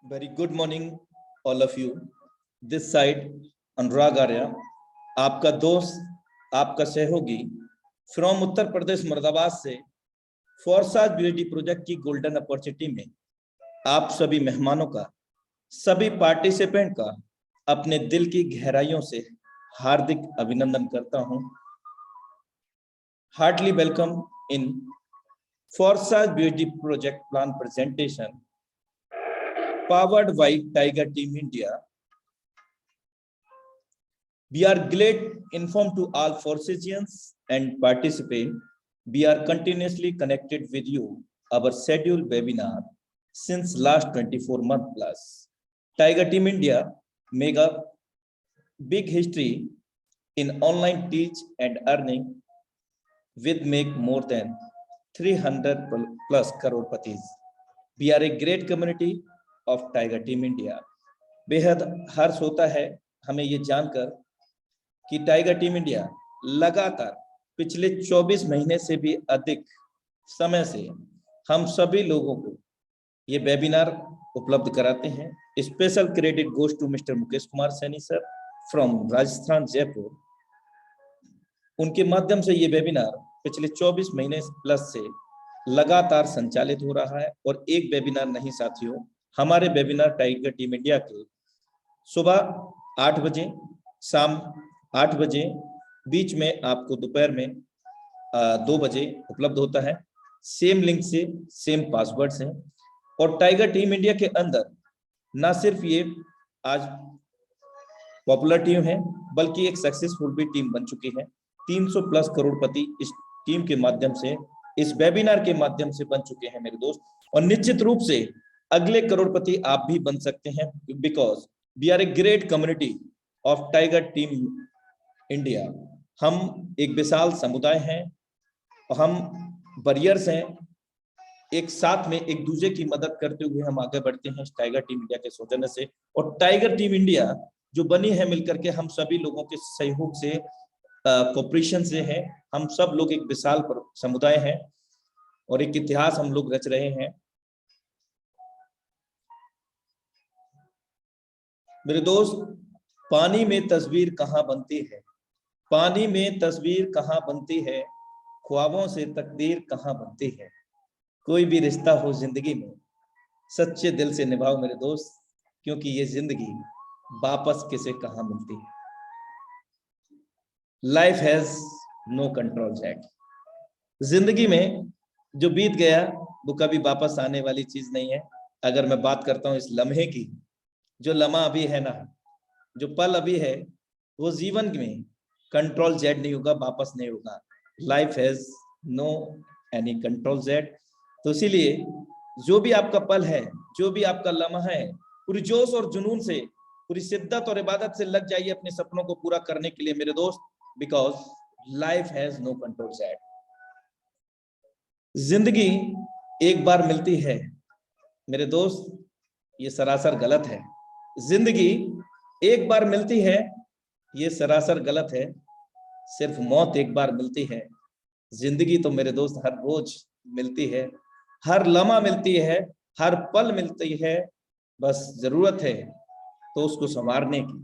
Very good morning, all of you. This side, अनुराग आर्या, आपका दोस्त, आपका सहयोगी फ्रॉम उत्तर प्रदेश मुरादाबाद से फॉरसाज बीएडी प्रोजेक्ट की गोल्डन अपॉर्चुनिटी में आप सभी मेहमानों का, सभी पार्टिसिपेंट का अपने दिल की गहराइयों से हार्दिक अभिनंदन करता हूं। हार्टली वेलकम इन फॉरसाज BEd project plan presentation powered by Tiger Team India. We are glad informed to all Forsagians and participants. We are continuously connected with you. Our scheduled webinar since last 24 months plus. Tiger Team India make a big history in online teach and earning with make more than 300 plus crore. We are a great community of tiger team India. बेहद हर्ष होता है हमें ये जानकर कि tiger team India लगातार पिछले 24 महीने से भी अधिक समय से हम सभी लोगों को ये वेबिनार उपलब्ध कराते हैं। Special credit goes to mister Mukesh Kumar Saini sir from Rajasthan Jaipur. उनके माध्यम से ये वेबिनार पिछले 24 महीने प्लस से लगातार संचालित हो रहा है। और एक वेबिनार नहीं साथियों, हमारे वेबिनार टाइगर टीम इंडिया के सुबह 8 बजे, शाम 8 बजे, बीच में आपको दोपहर में 2 बजे उपलब्ध होता है। सेम लिंक से सेम पासवर्ड से। और टाइगर टीम इंडिया के अंदर ना सिर्फ ये आज पॉपुलर टीम है बल्कि एक सक्सेसफुल भी टीम बन चुकी है। 300 प्लस करोड़पति इस टीम के माध्यम से, इस वेबिनार के माध्यम से बन चुके हैं मेरे दोस्त। और निश्चित रूप से अगले करोड़पति आप भी बन सकते हैं, because we are a great community of tiger team India. हम एक विशाल समुदाय हैं और हम वॉरियर्स हैं। एक साथ में एक दूसरे की मदद करते हुए हम आगे बढ़ते हैं टाइगर टीम इंडिया के सौजन्य से। और टाइगर टीम इंडिया जो बनी है मिलकर के हम सभी लोगों के सहयोग से, कोऑपरेशन से है। हम सब लोग एक विशाल समुदाय हैं और एक इतिहास हम लोग रच रहे हैं। मेरे दोस्त, पानी में तस्वीर कहाँ बनती है, पानी में तस्वीर कहाँ बनती है, ख्वाबों से तकदीर कहाँ बनती है। कोई भी रिश्ता हो जिंदगी में सच्चे दिल से निभाओ मेरे दोस्त, क्योंकि ये जिंदगी वापस किसे कहाँ मिलती है। Life has no control jack. जिंदगी में जो बीत गया वो कभी वापस आने वाली चीज नहीं है। अगर मैं बात करता हूँ इस लम्हे की, जो लम्हा अभी है ना, जो पल अभी है, वो जीवन में कंट्रोल जेड नहीं होगा, वापस नहीं होगा। Life has no any control Z. तो इसीलिए जो भी आपका पल है, जो भी आपका लम्हा है, पूरी जोश और जुनून से, पूरी शिद्दत और इबादत से लग जाइए अपने सपनों को पूरा करने के लिए मेरे दोस्त, because life has no control Z. जिंदगी एक बार मिलती है मेरे दोस्त, ये सरासर गलत है। जिंदगी एक बार मिलती है, ये सरासर गलत है। सिर्फ मौत एक बार मिलती है। जिंदगी तो मेरे दोस्त हर रोज मिलती है, हर लम्हा मिलती है, हर पल मिलती है। बस जरूरत है तो उसको संवारने की,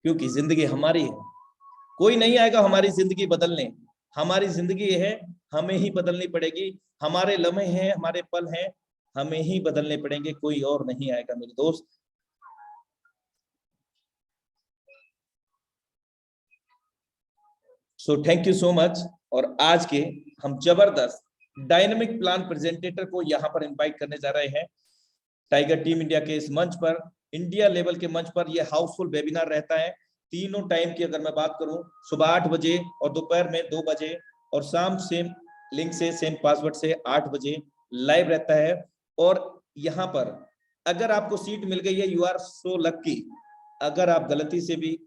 क्योंकि जिंदगी हमारी है। कोई नहीं आएगा हमारी जिंदगी बदलने। हमारी जिंदगी है, हमें ही बदलनी पड़ेगी। हमारे लम्हे हैं, हमारे पल हैं, हमें ही बदलने पड़ेंगे, कोई और नहीं आएगा मेरे दोस्त। So thank you so much. और आज के हम जबरदस्त डायनेमिक प्लान प्रेजेंटेटर को यहाँ पर इनवाइट करने जा रहे हैं। टाइगर टीम इंडिया के इस मंच पर, इंडिया लेवल के मंच पर यह हाउसफुल वेबिनार रहता है। तीनों टाइम की अगर मैं बात करूं, सुबह 8 बजे और दोपहर में 2 बजे और शाम सेम लिंक से सेम पासवर्ड से 8 बजे लाइव रहता है। और यहाँ पर अगर आपको सीट मिल गई है, यू आर सो लकी। अगर आप गलती से भी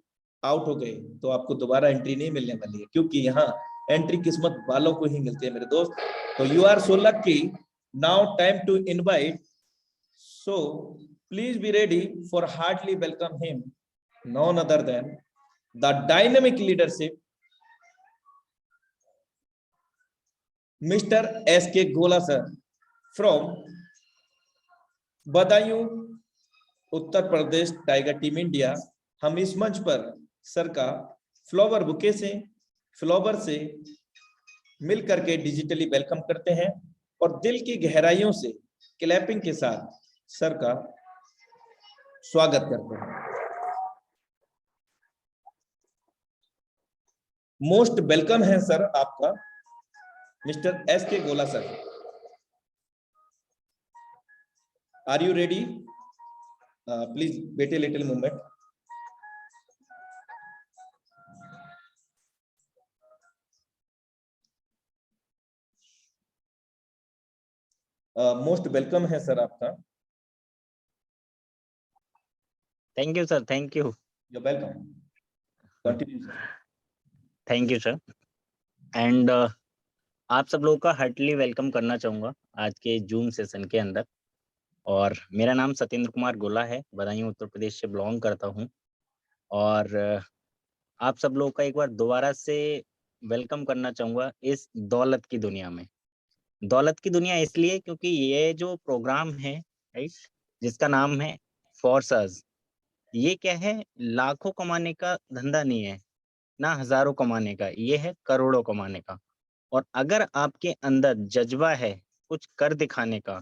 आउट हो गए तो आपको दोबारा एंट्री नहीं मिलने वाली है, क्योंकि यहाँ एंट्री किस्मत वालों को ही मिलती है मेरे दोस्त। तो you are so lucky. Now time to invite, so please be ready for heartily welcome him, none other than the dynamic leadership Mr. S.K. Gola sir from Budaun Uttar Pradesh tiger team India, हम इस मंच पर सर का flower से मिल करके digitally welcome करते हैं और दिल की गहराइयों से क्लैपिंग के साथ सर का स्वागत करते हैं। मोस्ट वेलकम है सर आपका, mister S K. Gola sir. Are you ready? Please wait a little moment. Most welcome है सर आपका। Thank you sir, thank you. You welcome, continue sir. Thank you sir. And आप सब लोगों का हार्टली वेलकम करना चाहूँगा आज के जूम सेशन के अंदर। और मेरा नाम सत्येंद्र कुमार गोला है, बदायूं उत्तर प्रदेश से बिलोंग करता हूँ। और आप सब लोगों का एक बार दोबारा से वेलकम करना चाहूँगा इस दौलत की दुनिया में। दौलत की दुनिया इसलिए क्योंकि ये जो प्रोग्राम है, राइट, जिसका नाम है फोर्सेस, ये क्या है, लाखों कमाने का धंधा नहीं है, ना हजारों कमाने का, ये है करोड़ों कमाने का। और अगर आपके अंदर जज्बा है कुछ कर दिखाने का,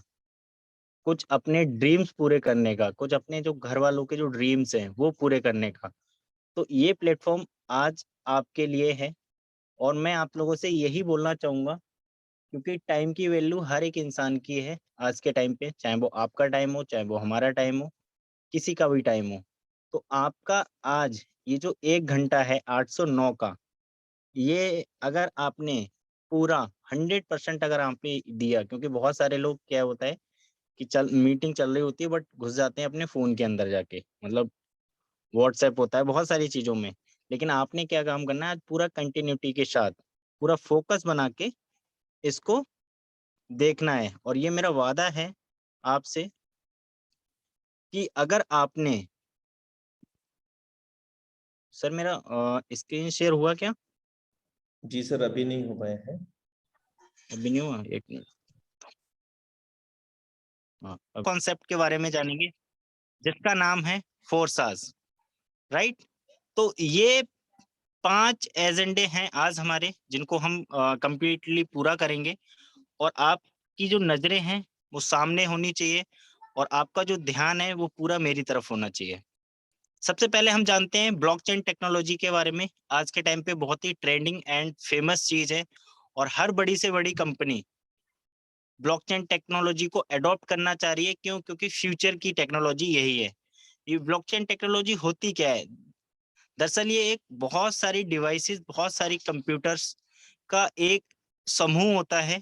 कुछ अपने ड्रीम्स पूरे करने का, कुछ अपने जो घर वालों के जो ड्रीम्स हैं वो पूरे करने का, तो ये प्लेटफॉर्म आज आपके लिए है। और मैं आप लोगों से यही बोलना चाहूंगा, क्योंकि टाइम की वैल्यू हर एक इंसान की है आज के टाइम पे, चाहे वो आपका टाइम हो, चाहे वो हमारा टाइम हो, किसी का भी टाइम हो। तो आपका आज ये जो 1 घंटा है 809 का, ये अगर आपने पूरा 100% अगर आपने दिया, क्योंकि बहुत सारे लोग क्या होता है कि मीटिंग चल रही होती है बट घुस जाते हैं अपने फ़ोन के अंदर जाके, मतलब व्हाट्सएप होता है, बहुत सारी चीज़ों में। लेकिन आपने क्या काम करना है, आज पूरा कंटिन्यूटी के साथ, पूरा फ़ोकस बना के इसको देखना है। और ये मेरा वादा है आपसे कि अगर आपने सर मेरा स्क्रीन शेयर हुआ क्या? जी सर, अभी नहीं हो पाए हैं। अभी नहीं हुआ, 1 मिनट। हाँ, कॉन्सेप्ट के बारे में जानेंगे जिसका नाम है फोर्सास, राइट। तो ये 5 एजेंडे हैं आज हमारे, जिनको हम कंप्लीटली पूरा करेंगे। और आपकी जो नजरें हैं वो सामने होनी चाहिए और आपका जो ध्यान है वो पूरा मेरी तरफ होना चाहिए। सबसे पहले हम जानते हैं ब्लॉकचेन टेक्नोलॉजी के बारे में। आज के टाइम पे बहुत ही ट्रेंडिंग एंड फेमस चीज है और हर बड़ी से बड़ी कंपनी ब्लॉकचेन टेक्नोलॉजी को अडॉप्ट करना चाह रही है। क्यों? क्योंकि फ्यूचर की टेक्नोलॉजी यही है। ये ब्लॉकचेन टेक्नोलॉजी होती क्या है? दरअसल ये एक बहुत सारी डिवाइसेस, बहुत सारी कंप्यूटर्स का एक समूह होता है।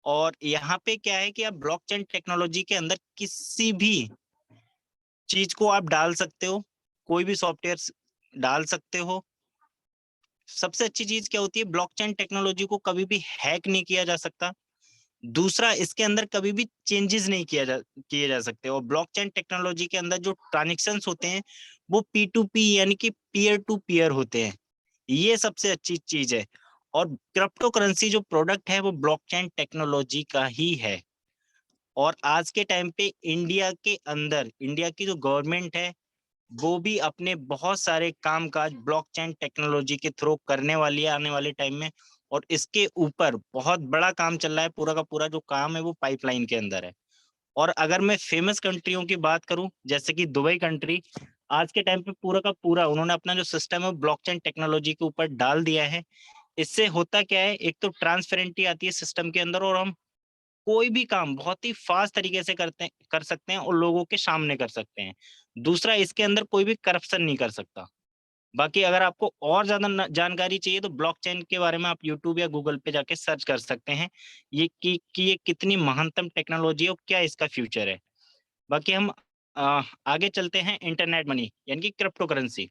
और यहाँ पे क्या है कि आप ब्लॉकचेन टेक्नोलॉजी के अंदर किसी भी चीज को आप डाल सकते हो, कोई भी सॉफ्टवेयर डाल सकते हो। सबसे अच्छी चीज क्या होती है, ब्लॉकचेन टेक्नोलॉजी को कभी भी हैक नहीं किया जा सकता। दूसरा, इसके अंदर कभी भी चेंजेस नहीं किए जा सकते। और ब्लॉकचेन टेक्नोलॉजी के अंदर जो ट्रांजैक्शंस होते हैं वो P2P यानी कि पीयर टू पीयर होते हैं। ये सबसे अच्छी चीज है। और क्रिप्टो करेंसी जो प्रोडक्ट है वो ब्लॉकचेन टेक्नोलॉजी का ही है। और आज के टाइम पे इंडिया के अंदर, इंडिया की जो गवर्नमेंट है वो भी अपने बहुत सारे कामकाज ब्लॉकचेन टेक्नोलॉजी के थ्रू करने वाली है आने वाले टाइम में। और इसके ऊपर बहुत बड़ा काम चल रहा है, पूरा का पूरा जो काम है वो पाइपलाइन के अंदर है। और अगर मैं फेमस कंट्रियों की बात करूं, जैसे कि दुबई कंट्री, आज के टाइम पे पूरा का पूरा उन्होंने अपना जो सिस्टम है ब्लॉकचेन टेक्नोलॉजी के ऊपर डाल दिया है। इससे होता क्या है, एक तो ट्रांसपेरेंटी आती है सिस्टम के अंदर और हम कोई भी काम बहुत ही फास्ट तरीके से कर सकते हैं और लोगों के सामने कर सकते हैं। दूसरा, इसके अंदर कोई भी करप्शन नहीं कर सकता। बाकी अगर आपको और ज्यादा जानकारी चाहिए तो ब्लॉकचेन के बारे में आप यूट्यूब या गूगल पे जाके सर्च कर सकते हैं, ये कि ये कितनी महानतम टेक्नोलॉजी है और क्या इसका फ्यूचर है। बाकी हम आगे चलते हैं। इंटरनेट मनी यानी कि क्रिप्टो करेंसी।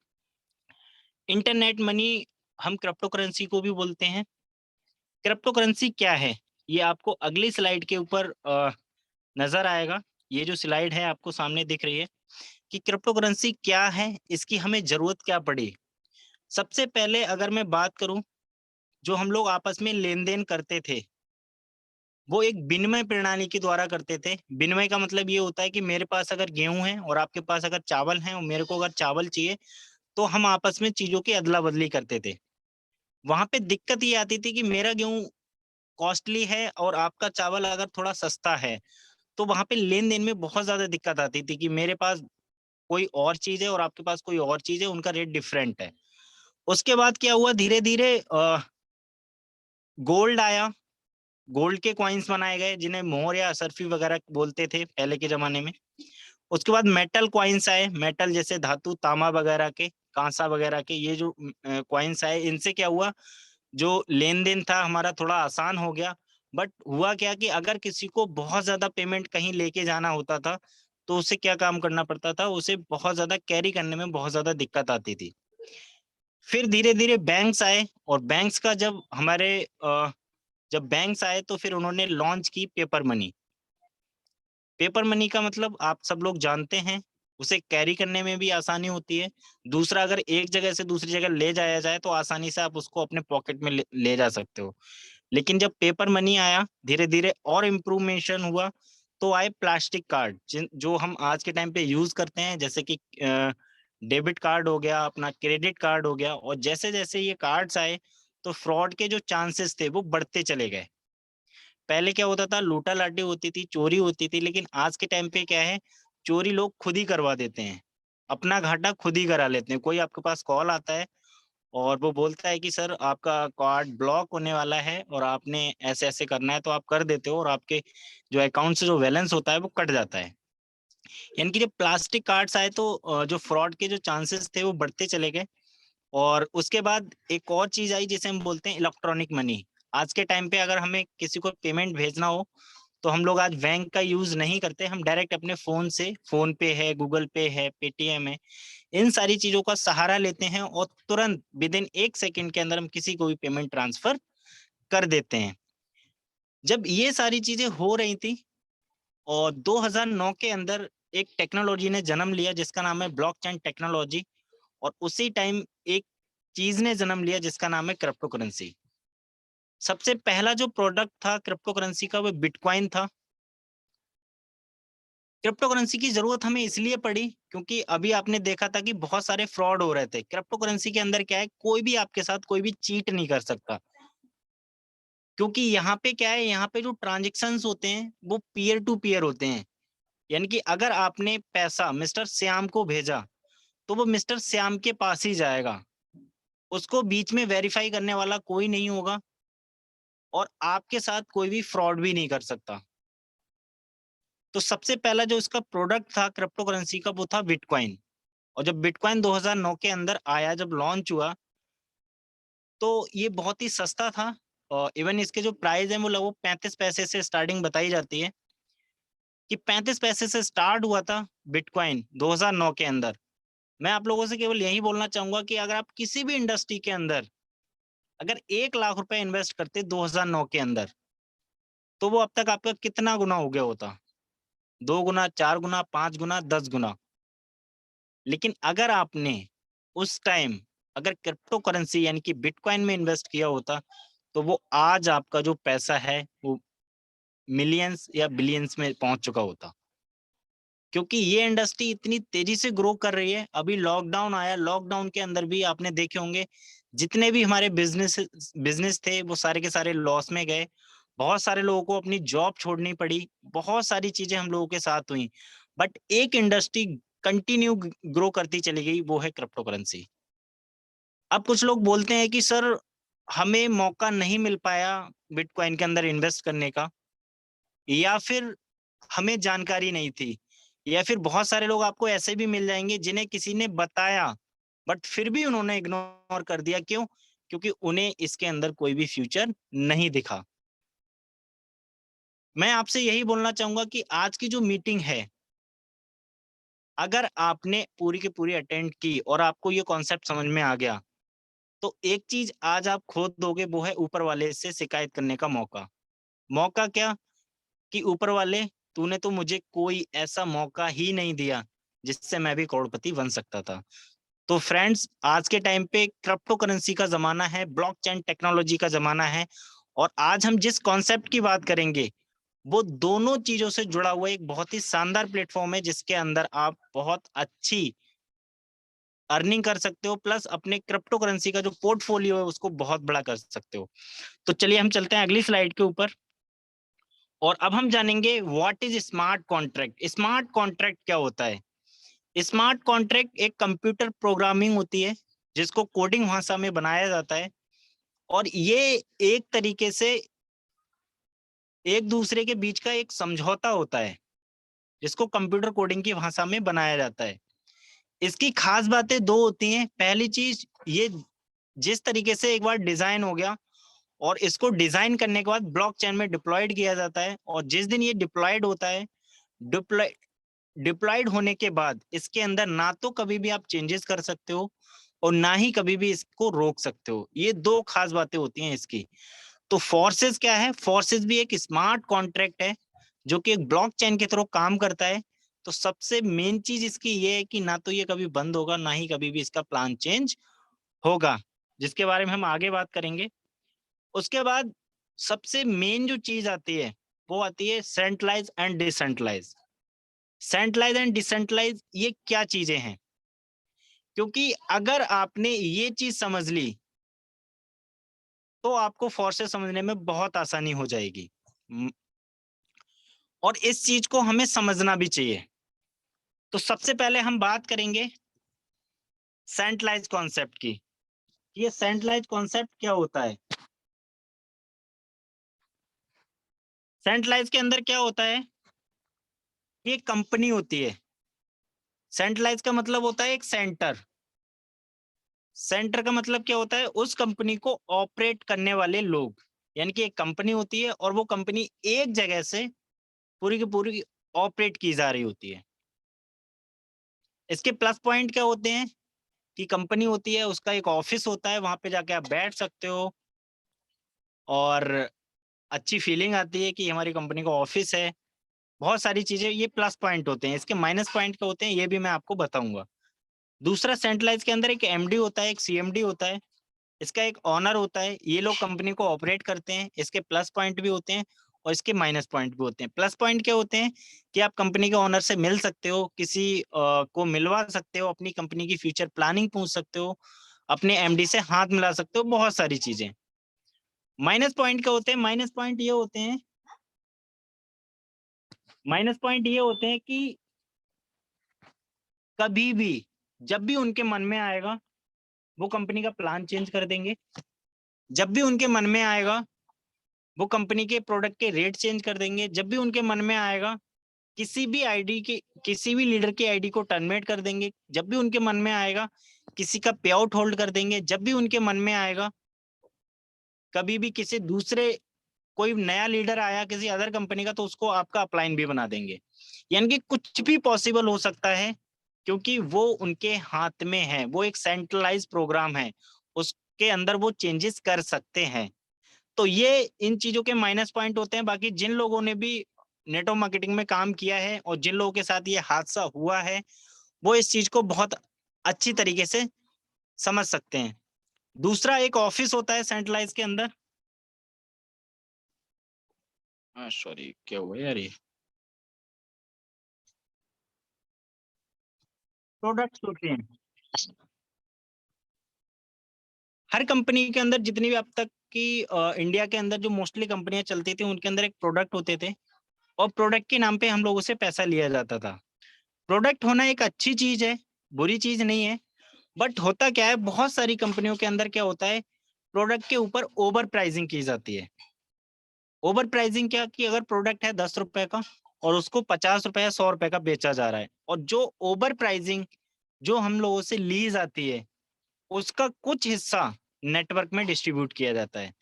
इंटरनेट मनी हम क्रिप्टो करेंसी को भी बोलते हैं। क्रिप्टो करेंसी क्या है, ये आपको अगली स्लाइड के ऊपर नजर आएगा। ये जो स्लाइड है आपको सामने दिख रही है कि क्रिप्टो करेंसी क्या है, इसकी हमें जरूरत क्या पड़ी। सबसे पहले अगर मैं बात करूं, जो हम लोग आपस में लेन देन करते थे वो एक विनिमय प्रणाली के द्वारा करते थे। विनिमय का मतलब ये होता है कि मेरे पास अगर गेहूं है और आपके पास अगर चावल है और मेरे को अगर चावल चाहिए, तो हम आपस में चीजों की अदला बदली करते थे। वहां पे दिक्कत ये आती थी कि मेरा गेहूं कॉस्टली है और आपका चावल अगर थोड़ा सस्ता है, तो वहां पे लेन देन में बहुत ज्यादा दिक्कत आती थी कि मेरे पास कोई और चीज है और आपके पास कोई और चीज है, उनका रेट डिफरेंट है। उसके बाद क्या हुआ, धीरे धीरे गोल्ड आया, गोल्ड के कॉइन्स बनाए गए जिन्हें मोहर या असरफी वगैरह बोलते थे पहले के जमाने में। उसके बाद मेटल कॉइन्स आए, मेटल जैसे धातु तांबा वगैरह के, कांसा वगैरह के, ये जो कॉइन्स आए, इनसे क्या हुआ, जो लेन देन था हमारा थोड़ा आसान हो गया। बट हुआ क्या कि अगर किसी को बहुत ज्यादा पेमेंट कहीं लेके जाना होता था, तो उसे क्या काम करना पड़ता था, उसे बहुत ज्यादा कैरी करने में बहुत ज्यादा दिक्कत आती थी। फिर धीरे धीरे बैंक्स आए, और बैंक्स का जब बैंक्स आए तो फिर उन्होंने लॉन्च की पेपर मनी। पेपर मनी का मतलब आप सब लोग जानते हैं, उसे कैरी करने में भी आसानी होती है। दूसरा, अगर एक जगह से दूसरी जगह ले जाया जाए तो आसानी से आप उसको अपने पॉकेट में ले जा सकते हो। लेकिन जब पेपर मनी आया, धीरे धीरे और इम्प्रूवमेशन हुआ, तो आए प्लास्टिक कार्ड, जो हम आज के टाइम पे यूज करते हैं, जैसे कि डेबिट कार्ड हो गया, अपना क्रेडिट कार्ड हो गया। और जैसे जैसे ये कार्ड्स आए, तो फ्रॉड के जो चांसेस थे वो बढ़ते चले गए। पहले क्या होता था, लूटा लाटी होती थी, चोरी होती थी, लेकिन आज के टाइम पे क्या है, चोरी लोग खुद ही करवा देते हैं, अपना घाटा खुद ही करा लेते हैं। कोई आपके पास कॉल आता है और वो बोलता है कि सर आपका कार्ड ब्लॉक होने वाला है और आपने ऐसे ऐसे करना है, तो आप कर देते हो और आपके जो अकाउंट से जो बैलेंस होता है वो कट जाता है। यानी कि जब प्लास्टिक कार्ड्स आए, तो जो फ्रॉड के जो चांसेस थे वो बढ़ते चले गए। और उसके बाद एक और चीज आई जिसे हम बोलते हैं इलेक्ट्रॉनिक मनी। आज के टाइम पे अगर हमें किसी को पेमेंट भेजना हो, तो हम लोग आज बैंक का यूज नहीं करते, हम डायरेक्ट अपने फोन से, फोन पे है, गूगल पे है, पेटीएम है, इन सारी चीजों का सहारा लेते हैं और तुरंत विद इन 1 सेकंड के अंदर हम किसी को भी पेमेंट ट्रांसफर कर देते हैं। जब ये सारी चीजें हो रही थी, और 2009 के अंदर एक टेक्नोलॉजी ने जन्म लिया जिसका नाम है ब्लॉकचेन टेक्नोलॉजी। और उसी टाइम एक चीज ने जन्म लिया जिसका नाम है क्रिप्टो करेंसी। सबसे पहला जो प्रोडक्ट था क्रिप्टो करेंसी का, वो बिटकॉइन था। क्रिप्टो करेंसी की जरूरत हमें इसलिए पड़ी क्योंकि अभी आपने देखा था कि बहुत सारे फ्रॉड हो रहे थे। क्रिप्टो करेंसी के अंदर क्या है, कोई भी आपके साथ कोई भी चीट नहीं कर सकता, क्योंकि यहाँ पे क्या है, यहाँ पे जो ट्रांजेक्शन्स होते हैं वो पीयर टू पीयर होते हैं। यानी कि अगर आपने पैसा मिस्टर श्याम को भेजा, तो वो मिस्टर श्याम के पास ही जाएगा, उसको बीच में वेरीफाई करने वाला कोई नहीं होगा, और आपके साथ कोई भी फ्रॉड भी नहीं कर सकता। तो सबसे पहला जो इसका प्रोडक्ट था क्रिप्टो करेंसी का, वो था बिटकॉइन। और जब बिटकॉइन 2009 के अंदर आया, जब लॉन्च हुआ, तो ये बहुत ही सस्ता था। और इवन इसके जो प्राइस है वो लगभग 35 पैसे से स्टार्टिंग बताई जाती है, कि 35 पैसे से स्टार्ट हुआ था बिटकॉइन 2009 के अंदर। मैं आप लोगों से केवल यही बोलना चाहूंगा कि अगर आप किसी भी इंडस्ट्री के अंदर अगर 1 लाख रुपए इन्वेस्ट करते 2009 के अंदर, तो वो अब तक आपका कितना गुना हो गया होता, 2 गुना, 4 गुना, 5 गुना, 10 गुना। लेकिन अगर आपने उस टाइम अगर क्रिप्टो करेंसी यानी कि बिटकॉइन में इन्वेस्ट किया होता, तो वो आज आपका जो पैसा है वो मिलियंस या बिलियंस में पहुंच चुका होता। क्योंकि ये इंडस्ट्री इतनी तेजी से ग्रो कर रही है। अभी लॉकडाउन आया, लॉकडाउन के अंदर भी आपने देखे होंगे जितने भी हमारे बिजनेस थे वो सारे के सारे लॉस में गए। बहुत सारे लोगों को अपनी जॉब छोड़नी पड़ी, बहुत सारी चीजें हम लोगों के साथ हुई, बट एक इंडस्ट्री कंटिन्यू ग्रो करती चली गई, वो है क्रिप्टो करेंसी। अब कुछ लोग बोलते हैं कि सर हमें मौका नहीं मिल पाया बिटकॉइन के अंदर इन्वेस्ट करने का, या फिर हमें जानकारी नहीं थी, या फिर बहुत सारे लोग आपको ऐसे भी मिल जाएंगे जिन्हें किसी ने बताया बट फिर भी उन्होंने इग्नोर कर दिया। क्यों? क्योंकि उन्हें इसके अंदर कोई भी फ्यूचर नहीं दिखा। मैं आपसे यही बोलना चाहूंगा कि आज की जो मीटिंग है, अगर आपने पूरी की पूरी अटेंड की और आपको ये कॉन्सेप्ट समझ में आ गया, तो एक चीज आज आप खो दोगे, वो है ऊपर वाले से शिकायत करने का मौका। मौका क्या? कि ऊपर वाले, तूने तो मुझे कोई ऐसा मौका ही नहीं दिया जिससे मैं भी करोड़पति बन सकता था। तो फ्रेंड्स, आज के टाइम पे क्रिप्टो करेंसी का जमाना है, ब्लॉकचेन टेक्नोलॉजी का जमाना है, और आज हम जिस कॉन्सेप्ट की बात करेंगे वो दोनों चीजों से जुड़ा हुआ एक बहुत ही शानदार प्लेटफॉर्म है, जिसके अंदर आप बहुत अच्छी अर्निंग कर सकते हो, प्लस अपने क्रिप्टो करेंसी का जो पोर्टफोलियो है उसको बहुत बड़ा कर सकते हो। तो चलिए हम चलते हैं अगली स्लाइड के ऊपर, और अब हम जानेंगे what is smart contract. Smart contract क्या होता है? स्मार्ट कॉन्ट्रैक्ट एक कंप्यूटर प्रोग्रामिंग होती है जिसको कोडिंग भाषा में बनाया जाता है, और ये एक तरीके से एक दूसरे के बीच का एक समझौता होता है जिसको कंप्यूटर कोडिंग की भाषा में बनाया जाता है। इसकी खास बातें दो होती हैं। पहली चीज, ये जिस तरीके से एक बार डिजाइन हो गया और इसको डिजाइन करने के बाद ब्लॉकचेन में डिप्लॉयड किया जाता है, और जिस दिन ये डिप्लॉयड होता है, डिप्लॉयड होने के बाद इसके अंदर ना तो कभी भी आप चेंजेस कर सकते हो और ना ही कभी भी इसको रोक सकते हो। ये दो खास बातें होती हैं इसकी। तो फोर्सेस क्या है? फोर्सेस भी एक स्मार्ट कॉन्ट्रैक्ट है जो कि एक ब्लॉकचेन के थ्रू काम करता है। तो सबसे मेन चीज इसकी ये है कि ना तो ये कभी बंद होगा, ना ही कभी भी इसका प्लान चेंज होगा, जिसके बारे में हम आगे बात करेंगे। उसके बाद सबसे मेन जो चीज आती है वो आती है centralise and decentralise. Centralise and decentralise ये क्या चीजें हैं? क्योंकि अगर आपने ये चीज समझ ली तो आपको फोर्सेस समझने में बहुत आसानी हो जाएगी, और इस चीज को हमें समझना भी चाहिए। तो सबसे पहले हम बात करेंगे सेंट्रलाइज कॉन्सेप्ट की। ये सेंट्रलाइज कॉन्सेप्ट क्या होता है? सेंट्रलाइज के अंदर क्या होता है? ये कंपनी होती है। सेंट्रलाइज का मतलब होता है एक सेंटर। सेंटर का मतलब क्या होता है? उस कंपनी को ऑपरेट करने वाले लोग, यानी कि एक कंपनी होती है और वो कंपनी एक जगह से पूरी की पूरी ऑपरेट की जा रही होती है। इसके प्लस पॉइंट क्या होते हैं? कि कंपनी होती है, उसका एक ऑफिस होता है, वहां पे जाके आप बैठ सकते हो और अच्छी फीलिंग आती है कि हमारी कंपनी का ऑफिस है। बहुत सारी चीजें, ये प्लस पॉइंट होते हैं। इसके माइनस पॉइंट क्या होते हैं ये भी मैं आपको बताऊंगा। दूसरा, सेंट्रलाइज के अंदर एक एमडी होता है, एक सीएमडी होता है, इसका एक ऑनर होता है। ये लोग कंपनी को ऑपरेट करते हैं। इसके प्लस पॉइंट भी होते हैं और इसके माइनस पॉइंट भी होते हैं। प्लस पॉइंट क्या होते हैं? कि आप कंपनी के ऑनर से मिल सकते हो, किसी को मिलवा सकते हो, अपनी कंपनी की फ्यूचर प्लानिंग पूछ सकते हो, अपने एमडी से हाथ मिला सकते हो, बहुत सारी चीजें। माइनस पॉइंट क्या होते हैं? माइनस पॉइंट ये होते हैं, माइनस पॉइंट ये होते हैं कि कभी भी जब भी उनके मन में आएगा वो कंपनी का प्लान चेंज कर देंगे। जब भी उनके मन में आएगा वो कंपनी के प्रोडक्ट के रेट चेंज कर देंगे। जब भी उनके मन में आएगा किसी भी लीडर की आईडी को टर्मिनेट कर देंगे। जब भी उनके मन में आएगा किसी का पे आउट होल्ड कर देंगे। जब भी उनके मन में आएगा कभी भी किसी दूसरे, कोई नया लीडर आया किसी अदर कंपनी का, तो उसको आपका अपलाइन भी बना देंगे। यानी कि कुछ भी पॉसिबल हो सकता है क्योंकि वो उनके हाथ में है। वो एक सेंट्रलाइज प्रोग्राम है, उसके अंदर वो चेंजेस कर सकते हैं। तो ये इन चीजों के माइनस पॉइंट होते हैं। बाकी जिन लोगों ने भी नेटवर्क मार्केटिंग में काम किया है और जिन लोगों के साथ ये हादसा हुआ है वो इस चीज को बहुत अच्छी तरीके से समझ सकते हैं। दूसरा, एक ऑफिस होता है सेंट्रलाइज के अंदर। सॉरी, क्या हुआ यार? ये प्रोडक्ट्स होते हैं हर कंपनी के अंदर। जितनी भी अब तक की इंडिया के अंदर जो मोस्टली कंपनियां चलती थी उनके अंदर एक प्रोडक्ट होते थे, और प्रोडक्ट के नाम पे हम लोगों से पैसा लिया जाता था। प्रोडक्ट होना एक अच्छी चीज है, बुरी चीज नहीं है। बट होता क्या है, बहुत सारी कंपनियों के अंदर क्या होता है, प्रोडक्ट के ऊपर ओवर प्राइसिंग की जाती है। ओवर प्राइसिंग क्या, कि अगर प्रोडक्ट है 10 रुपए का और उसको 50 रुपए या 100 रुपए का बेचा जा रहा है, और जो ओवर प्राइसिंग जो हम लोगों से ली जाती है उसका कुछ हिस्सा नेटवर्क में डिस्ट्रीब्यूट किया जाता है।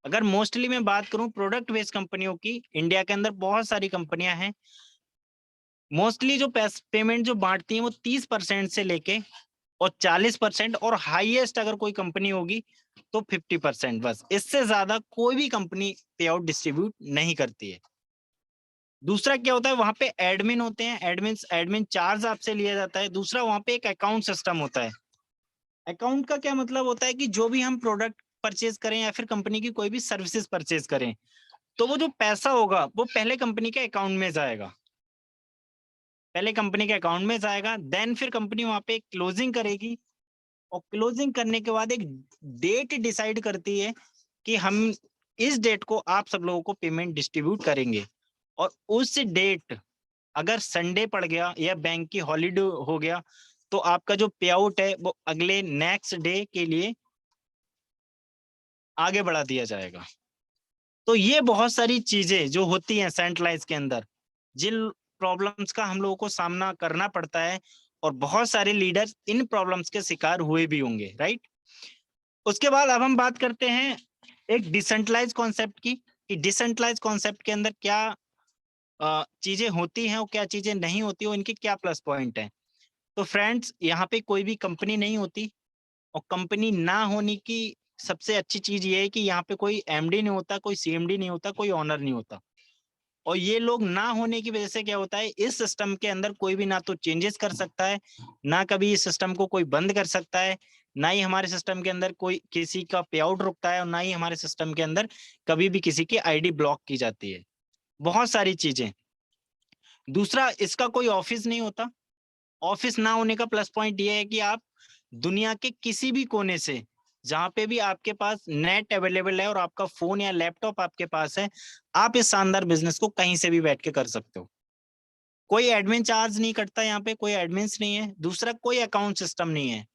अगर मोस्टली मैं बात करूं प्रोडक्ट बेस्ड कंपनियों की, इंडिया के अंदर बहुत सारी कंपनियां हैं। मोस्टली जो पेमेंट जो बांटती हैं वो 30% से लेके और 40%, और हाईएस्ट अगर कोई कंपनी होगी तो 50%। बस इससे ज्यादा कोई भी कंपनी पे आउट डिस्ट्रीब्यूट नहीं करती है। दूसरा क्या होता है, वहां पे एडमिन होते हैं। एडमिन चार्ज आपसे लिया जाता है। दूसरा, वहां पे एक अकाउंट सिस्टम होता है। अकाउंट का क्या मतलब होता है कि जो भी हम प्रोडक्ट परचेज करें या फिर कंपनी की कोई भी सर्विसेज परचेज करें, तो वो जो पैसा होगा वो पहले कंपनी के अकाउंट में जाएगा, पहले कंपनी के अकाउंट में जाएगा, देन फिर कंपनी वहां पे क्लोजिंग करेगी, और क्लोजिंग करने के बाद एक डेट डिसाइड करती है कि हम इस डेट को आप सब लोगों को पेमेंट डिस्ट्रीब्यूट करेंगे। और उस डेट अगर संडे पड़ गया या बैंक की हॉलीडे हो गया, तो आपका जो पे आउट है वो अगले नेक्स्ट डे के लिए आगे बढ़ा दिया जाएगा। तो ये बहुत सारी चीजें जो होती हैं सेंट्रलाइज के अंदर, जिन प्रॉब्लम्स का हम लोगों को सामना करना पड़ता है, और बहुत सारे लीडर्स इन प्रॉब्लम्स के शिकार हुए भी होंगे, राइट। उसके बाद अब हम बात करते हैं एक डिसेंट्रलाइज कॉन्सेप्ट की, कि डिसेंट्रलाइज कॉन्सेप्ट के अंदर क्या चीजें होती हैं और क्या चीजें नहीं होती, और इनके क्या प्लस पॉइंट है। तो फ्रेंड्स, यहाँ पे कोई भी कंपनी नहीं होती, और कंपनी ना होने की सबसे अच्छी चीज ये है कि यहाँ पे कोई एमडी नहीं होता, कोई सीएमडी नहीं होता, कोई ओनर नहीं होता। और ये लोग ना होने की वजह से क्या होता है, इस सिस्टम के अंदर कोई भी ना तो चेंजेस कर सकता है, ना कभी इस सिस्टम को कोई बंद कर सकता है, ना ही हमारे सिस्टम के अंदर कोई किसी का पे आउट रुकता है, और ना ही हमारे सिस्टम के अंदर कभी भी किसी की आईडी ब्लॉक की जाती है। बहुत सारी चीजें। दूसरा, इसका कोई ऑफिस नहीं होता। ऑफिस ना होने का प्लस पॉइंट ये है कि आप दुनिया के किसी भी कोने से, जहां पे भी आपके पास नेट अवेलेबल है और आपका फोन या लैपटॉप आपके पास है, आप इस शानदार बिजनेस को कहीं से भी बैठ के कर सकते हो। कोई एडमिन चार्ज नहीं कटता, यहाँ पे कोई एडमिन्स नहीं है। दूसरा, कोई अकाउंट सिस्टम नहीं है।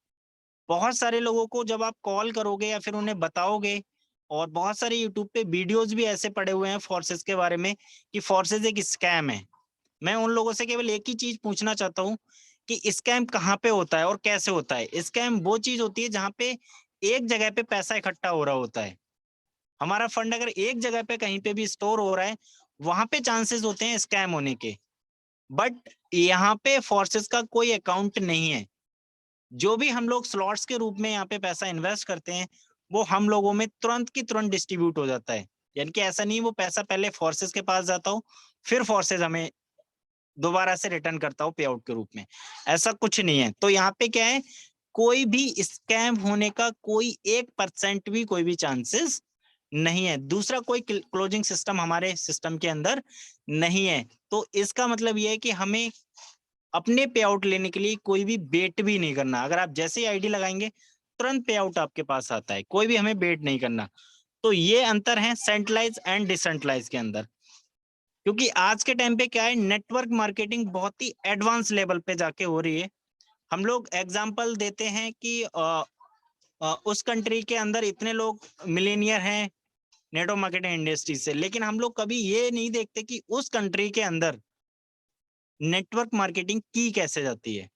बहुत सारे लोगों को जब आप कॉल करोगे या फिर उन्हें बताओगे, और बहुत सारे यूट्यूब पे वीडियोज भी ऐसे पड़े हुए हैं फोर्सेस के बारे में कि फोर्सेस एक स्कैम है, मैं उन लोगों से केवल एक ही चीज पूछना चाहता हूँ कि स्कैम कहाँ पे होता है और कैसे होता है। स्कैम वो चीज होती है जहाँ पे एक जगह पे पैसा इकट्ठा हो रहा होता है। हमारा फंड अगर एक जगह पे कहीं पे भी स्टोर हो रहा है, वहां पे चांसेस होते हैं स्कैम होने के। बट यहाँ पे फोर्सेस का कोई अकाउंट नहीं है। जो भी हम लोग स्लॉट्स के रूप में यहाँ पे पैसा इन्वेस्ट करते हैं, वो हम लोगों में तुरंत की तुरंत डिस्ट्रीब्यूट हो जाता है। यानी कि ऐसा नहीं वो पैसा पहले फोर्सेस के पास जाता हो, फिर फोर्सेस हमें दोबारा से रिटर्न करता हो पे आउट के रूप में, ऐसा कुछ नहीं है। तो यहाँ पे क्या है, कोई भी स्कैम होने का कोई 1% भी कोई भी चांसेस नहीं है। दूसरा, कोई क्लोजिंग सिस्टम हमारे सिस्टम के अंदर नहीं है। तो इसका मतलब ये है कि हमें अपने पे आउट लेने के लिए कोई भी बेट भी नहीं करना। अगर आप जैसे ही आईडी लगाएंगे, तुरंत पे आउट आपके पास आता है, कोई भी हमें बेट नहीं करना। तो ये अंतर है सेंट्रलाइज एंड डिसेंट्रलाइज के अंदर। क्योंकि आज के टाइम पे क्या है, नेटवर्क मार्केटिंग बहुत ही एडवांस लेवल पे जाके हो रही है। हम लोग एग्जांपल देते हैं कि उस कंट्री के अंदर इतने लोग मिलेनियर हैं नेटवर्क मार्केटिंग इंडस्ट्री से, लेकिन हम लोग कभी ये नहीं देखते कि उस कंट्री के अंदर नेटवर्क मार्केटिंग की कैसे जाती है।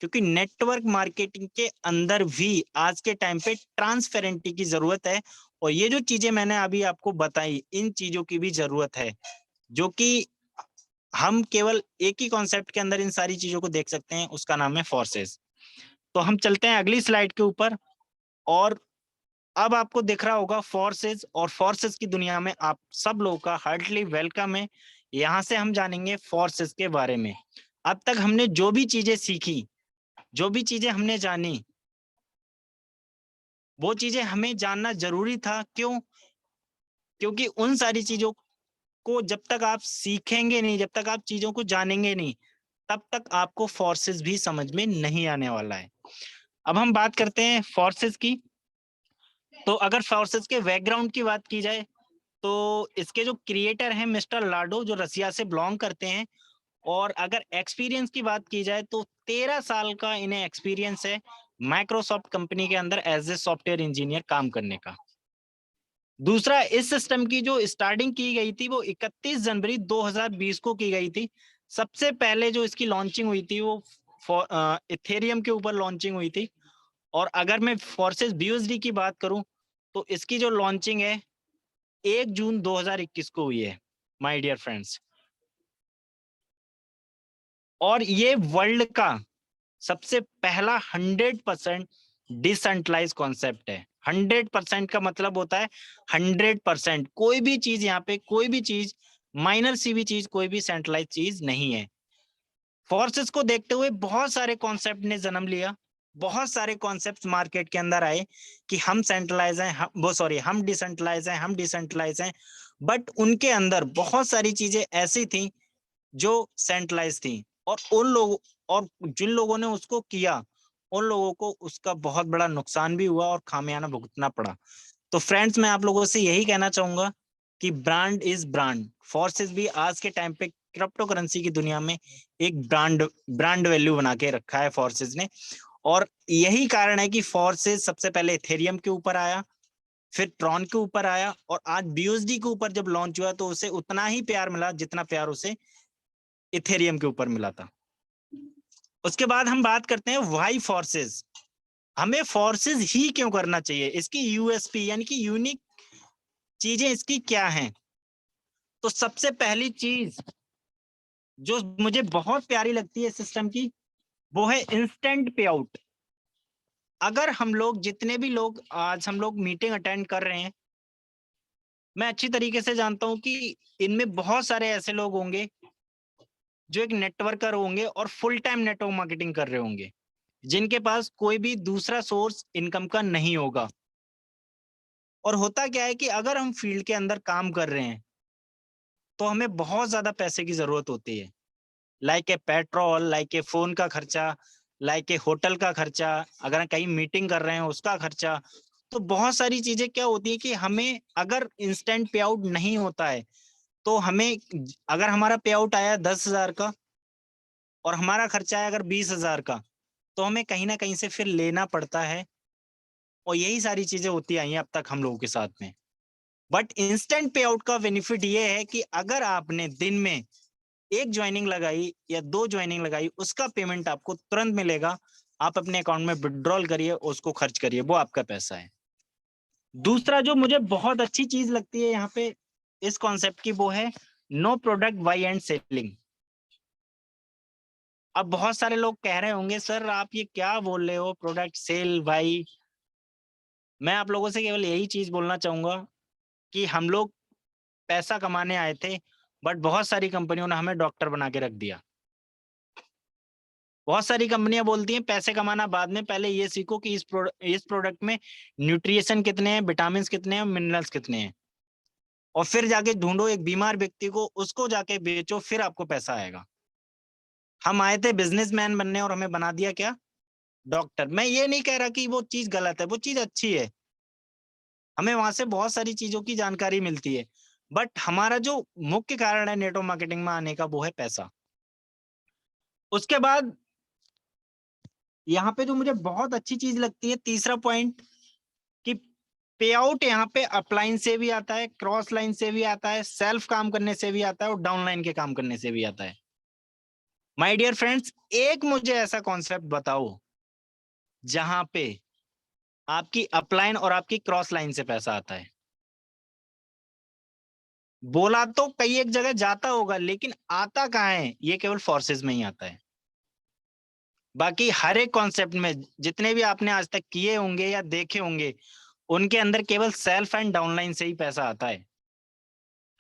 क्योंकि नेटवर्क मार्केटिंग के अंदर भी आज के टाइम पे ट्रांसपेरेंटी की जरूरत है, और ये जो चीजें मैंने अभी आपको बताई, इन चीजों की भी जरूरत है, जो कि हम केवल एक ही कॉन्सेप्ट के अंदर इन सारी चीजों को देख सकते हैं, उसका नाम है फोर्सेस। तो हम चलते हैं अगली स्लाइड के ऊपर, और अब आपको दिख रहा होगा फोर्सेस, और फोर्सेस की दुनिया में आप सब लोगों का हार्टली वेलकम है। यहाँ से हम जानेंगे फोर्सेस के बारे में। अब तक हमने जो भी चीजें सीखी, जो भी चीजें हमने जानी, वो चीजें हमें जानना जरूरी था। क्यों? क्योंकि उन सारी चीजों को जब तक आप सीखेंगे नहीं, जब तक आप चीजों को जानेंगे नहीं, तब तक आपको फोर्सेस भी समझ में नहीं आने वाला है। अब हम बात करते हैं फोर्सेस की। तो अगर फोर्सेस के बैकग्राउंड की बात की जाए, तो इसके जो क्रिएटर हैं मिस्टर लाडो, जो रसिया से बिलोंग करते हैं। और अगर एक्सपीरियंस की बात की जाए तो 13 साल का इन्हें एक्सपीरियंस है माइक्रोसॉफ्ट कंपनी के अंदर एज ए सॉफ्टवेयर इंजीनियर काम करने का। दूसरा, इस सिस्टम की जो स्टार्टिंग की गई थी वो 31 जनवरी 2020 को की गई थी। सबसे पहले जो इसकी लॉन्चिंग हुई थी वो इथेरियम के ऊपर लॉन्चिंग हुई थी। और अगर मैं फोर्सेस BUSD की बात करूं, तो इसकी जो लॉन्चिंग है 1 जून 2021 को हुई है माय डियर फ्रेंड्स। और ये वर्ल्ड का सबसे पहला 100% डिसेंट्रलाइज कॉन्सेप्ट है। 100% का मतलब होता है 100%। कोई भी चीज यहाँ पे, कोई भी चीज, माइनर सी भी चीज, कोई भी सेंट्रलाइज चीज नहीं है। फोर्सेस को देखते हुए बहुत सारे कॉन्सेप्ट ने जन्म लिया, बहुत सारे कॉन्सेप्ट्स मार्केट के अंदर आए कि हम सेंट्रलाइज हैं, हम डिसेंट्रलाइज हैं, बट उनके अंदर बहुत सारी चीजें ऐसी थी जो सेंट्रलाइज थी, और जिन लोगों ने उसको किया उन लोगों को उसका बहुत बड़ा नुकसान भी हुआ और खामियाना भुगतना पड़ा। तो फ्रेंड्स, मैं आप लोगों से यही कहना चाहूंगा कि ब्रांड इज ब्रांड। फोर्सेस भी आज के टाइम पे क्रिप्टो करेंसी की दुनिया में एक ब्रांड वैल्यू बना के रखा है फोर्सेस ने, और यही कारण है कि फोर्सेस सबसे पहले इथेरियम के ऊपर आया, फिर ट्रॉन के ऊपर आया, और आज BUSD के ऊपर जब लॉन्च हुआ तो उसे उतना ही प्यार मिला जितना प्यार उसे इथेरियम के ऊपर मिला था। उसके बाद हम बात करते हैं वाई फोर्सेस। हमें फोर्सेस ही क्यों करना चाहिए, इसकी यूएसपी यानी कि यूनिक चीजें इसकी क्या हैं। तो सबसे पहली चीज जो मुझे बहुत प्यारी लगती है सिस्टम की, वो है इंस्टेंट पे आउट। अगर हम लोग जितने भी लोग आज हम लोग मीटिंग अटेंड कर रहे हैं, मैं अच्छी तरीके से जानता हूं कि इनमें बहुत सारे ऐसे लोग होंगे जो एक नेटवर्कर होंगे और फुल टाइम नेटवर्क मार्केटिंग कर रहे होंगे, जिनके पास कोई भी दूसरा सोर्स इनकम का नहीं होगा। और होता क्या है कि अगर हम फील्ड के अंदर काम कर रहे हैं तो हमें बहुत ज्यादा पैसे की जरूरत होती है, like a petrol, like a phone का खर्चा, लाइक ए होटल का खर्चा, अगर कहीं मीटिंग कर रहे हैं उसका खर्चा। तो बहुत सारी चीजें क्या होती है कि हमें अगर इंस्टेंट पे आउट नहीं होता है तो हमें, अगर हमारा पे आउट आया 10,000 का और हमारा खर्चा है अगर 20,000 का, तो हमें कहीं ना कहीं से फिर लेना पड़ता है। और यही सारी चीजें होती आई हैं अब तक हम लोगों के साथ में। बट इंस्टेंट पे आउट का बेनिफिट ये है कि अगर आपने दिन में एक ज्वाइनिंग लगाई या 2 ज्वाइनिंग लगाई, उसका पेमेंट आपको तुरंत मिलेगा। आप अपने अकाउंट में विड्रॉल करिए, उसको खर्च करिए, वो आपका पैसा है। दूसरा जो मुझे बहुत अच्छी चीज लगती है यहाँ पे इस कॉन्सेप्ट की, वो है no product buy and selling. अब बहुत सारे लोग कह रहे होंगे, सर आप ये क्या बोल रहे हो, प्रोडक्ट सेल बाई। मैं आप लोगों से केवल यही चीज बोलना चाहूंगा कि हम लोग पैसा कमाने आए थे, बट बहुत सारी कंपनियों ने हमें डॉक्टर बना के रख दिया। बहुत सारी कंपनियां बोलती हैं पैसे कमाना बाद में, पहले ये सीखो कि इस प्रोडक्ट में न्यूट्रिशन कितने हैं, विटामिन कितने हैं, मिनरल्स कितने हैं, और फिर जाके ढूंढो एक बीमार व्यक्ति को, उसको जाके बेचो, फिर आपको पैसा आएगा। हम आए थे बिजनेसमैन बनने और हमें बना दिया क्या, डॉक्टर। मैं ये नहीं कह रहा कि वो चीज गलत है, वो चीज अच्छी है, हमें वहां से बहुत सारी चीजों की जानकारी मिलती है। बट हमारा जो मुख्य कारण है नेटवर्क मार्केटिंग में आने का, वो है पैसा। उसके बाद यहाँ पे जो मुझे बहुत अच्छी चीज लगती है, तीसरा पॉइंट, कि पे आउट यहाँ पे अपलाइन से भी आता है, क्रॉस लाइन से भी आता है, सेल्फ काम करने से भी आता है, और डाउनलाइन के काम करने से भी आता है। माय डियर फ्रेंड्स, एक मुझे ऐसा कॉन्सेप्ट बताओ जहां पे आपकी अपलाइन और आपकी क्रॉस लाइन से पैसा आता है। बोला तो कई एक जगह जाता होगा, लेकिन आता कहाँ है, ये केवल फोर्सेस में ही आता है। बाकी हर एक कॉन्सेप्ट में जितने भी आपने आज तक किए होंगे या देखे होंगे, उनके अंदर केवल सेल्फ एंड डाउनलाइन से ही पैसा आता है।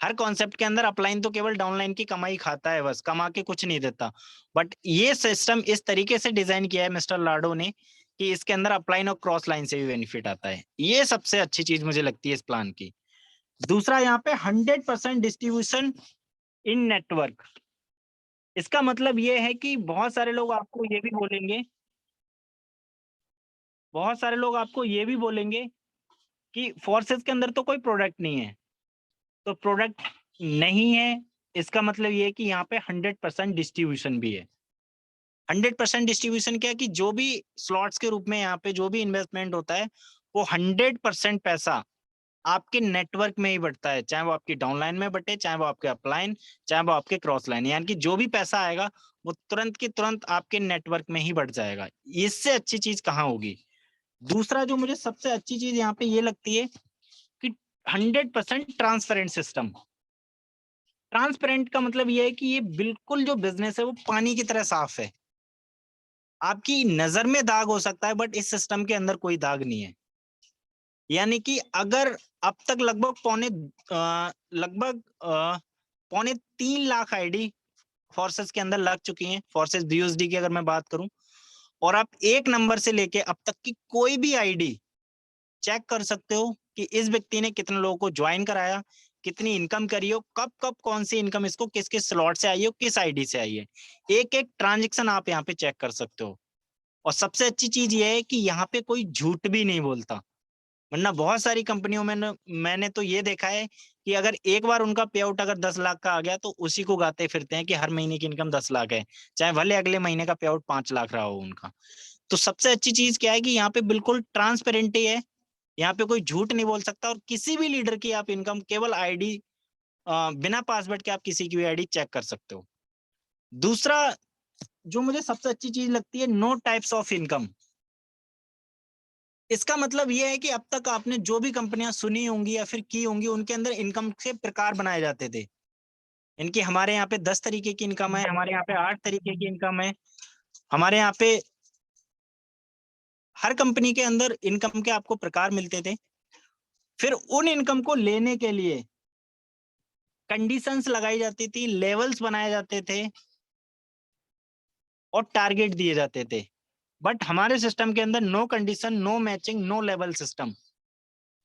हर कॉन्सेप्ट के अंदर अपलाइन तो केवल डाउनलाइन की कमाई खाता है, बस कमा के कुछ नहीं देता। बट ये सिस्टम इस तरीके से डिजाइन किया है मिस्टर लाडो ने कि इसके अंदर अपलाइन और क्रॉस लाइन से भी बेनिफिट आता है। ये सबसे अच्छी चीज मुझे लगती है इस प्लान की। दूसरा, यहाँ पे 100% डिस्ट्रीब्यूशन इन नेटवर्क। इसका मतलब ये है कि बहुत सारे लोग आपको ये भी बोलेंगे, बहुत सारे लोग आपको ये भी बोलेंगे कि फोर्सेस के अंदर तो कोई प्रोडक्ट नहीं है। तो प्रोडक्ट नहीं है, इसका मतलब ये है कि यहाँ पे 100% डिस्ट्रीब्यूशन भी है। 100% डिस्ट्रीब्यूशन क्या है कि जो भी स्लॉट्स के रूप में यहाँ पे जो भी इन्वेस्टमेंट होता है, वो 100% पैसा आपके नेटवर्क में ही बढ़ता है, चाहे वो आपकी डाउनलाइन में बटे, चाहे वो आपके अपलाइन, चाहे वो आपके क्रॉस लाइन, यानी कि जो भी पैसा आएगा वो तुरंत की तुरंत आपके नेटवर्क में ही बढ़ जाएगा। इससे अच्छी चीज कहाँ होगी। दूसरा जो मुझे सबसे अच्छी चीज यहाँ पे ये लगती है कि 100% ट्रांसपेरेंट सिस्टम। ट्रांसपेरेंट का मतलब ये है कि ये बिल्कुल जो बिजनेस है वो पानी की तरह साफ है। आपकी नजर में दाग हो सकता है, बट इस सिस्टम के अंदर कोई दाग नहीं है। यानी कि अगर अब तक लगभग पौने 3 लाख आईडी फोर्सेस के अंदर लग चुकी हैं, फोर्सेस BUSD की अगर मैं बात करूं, और आप एक नंबर से लेके अब तक की कोई भी आईडी चेक कर सकते हो कि इस व्यक्ति ने कितने लोगों को ज्वाइन कराया, कितनी इनकम करी हो, कब कब कौन सी इनकम इसको किस किस स्लॉट से आई हो, किस आईडी से आई है। एक एक ट्रांजेक्शन आप यहाँ पे चेक कर सकते हो। और सबसे अच्छी चीज ये है कि यहाँ पे कोई झूठ भी नहीं बोलता, वरना बहुत सारी कंपनियों में मैंने तो ये देखा है कि अगर एक बार उनका पे आउट अगर 10 लाख का आ गया तो उसी को गाते फिरते हैं कि हर महीने की इनकम 10 लाख है, चाहे भले अगले महीने का पे आउट 5 लाख रहा हो उनका। तो सबसे अच्छी चीज क्या है कि यहाँ पे बिल्कुल ट्रांसपेरेंटी है, यहाँ पे कोई झूठ नहीं बोल सकता। और किसी भी लीडर की आप इनकम केवल आईडी बिना पासवर्ड के आप किसी की भी आईडी चेक कर सकते हो। दूसरा जो मुझे सबसे अच्छी चीज लगती है, नो टाइप्स ऑफ इनकम। इसका मतलब ये है कि अब तक आपने जो भी कंपनियां सुनी होंगी या फिर की होंगी उनके अंदर इनकम के प्रकार बनाए जाते थे। इनकी हमारे यहाँ पे 10 तरीके की इनकम है, हमारे यहाँ पे 8 तरीके की इनकम है, हमारे यहाँ पे हर कंपनी के अंदर इनकम के आपको प्रकार मिलते थे। फिर उन इनकम को लेने के लिए कंडीशंस लगाई जाती थी, लेवल्स बनाए जाते थे और टारगेट दिए जाते थे। बट हमारे सिस्टम के अंदर no condition, no matching, no level system.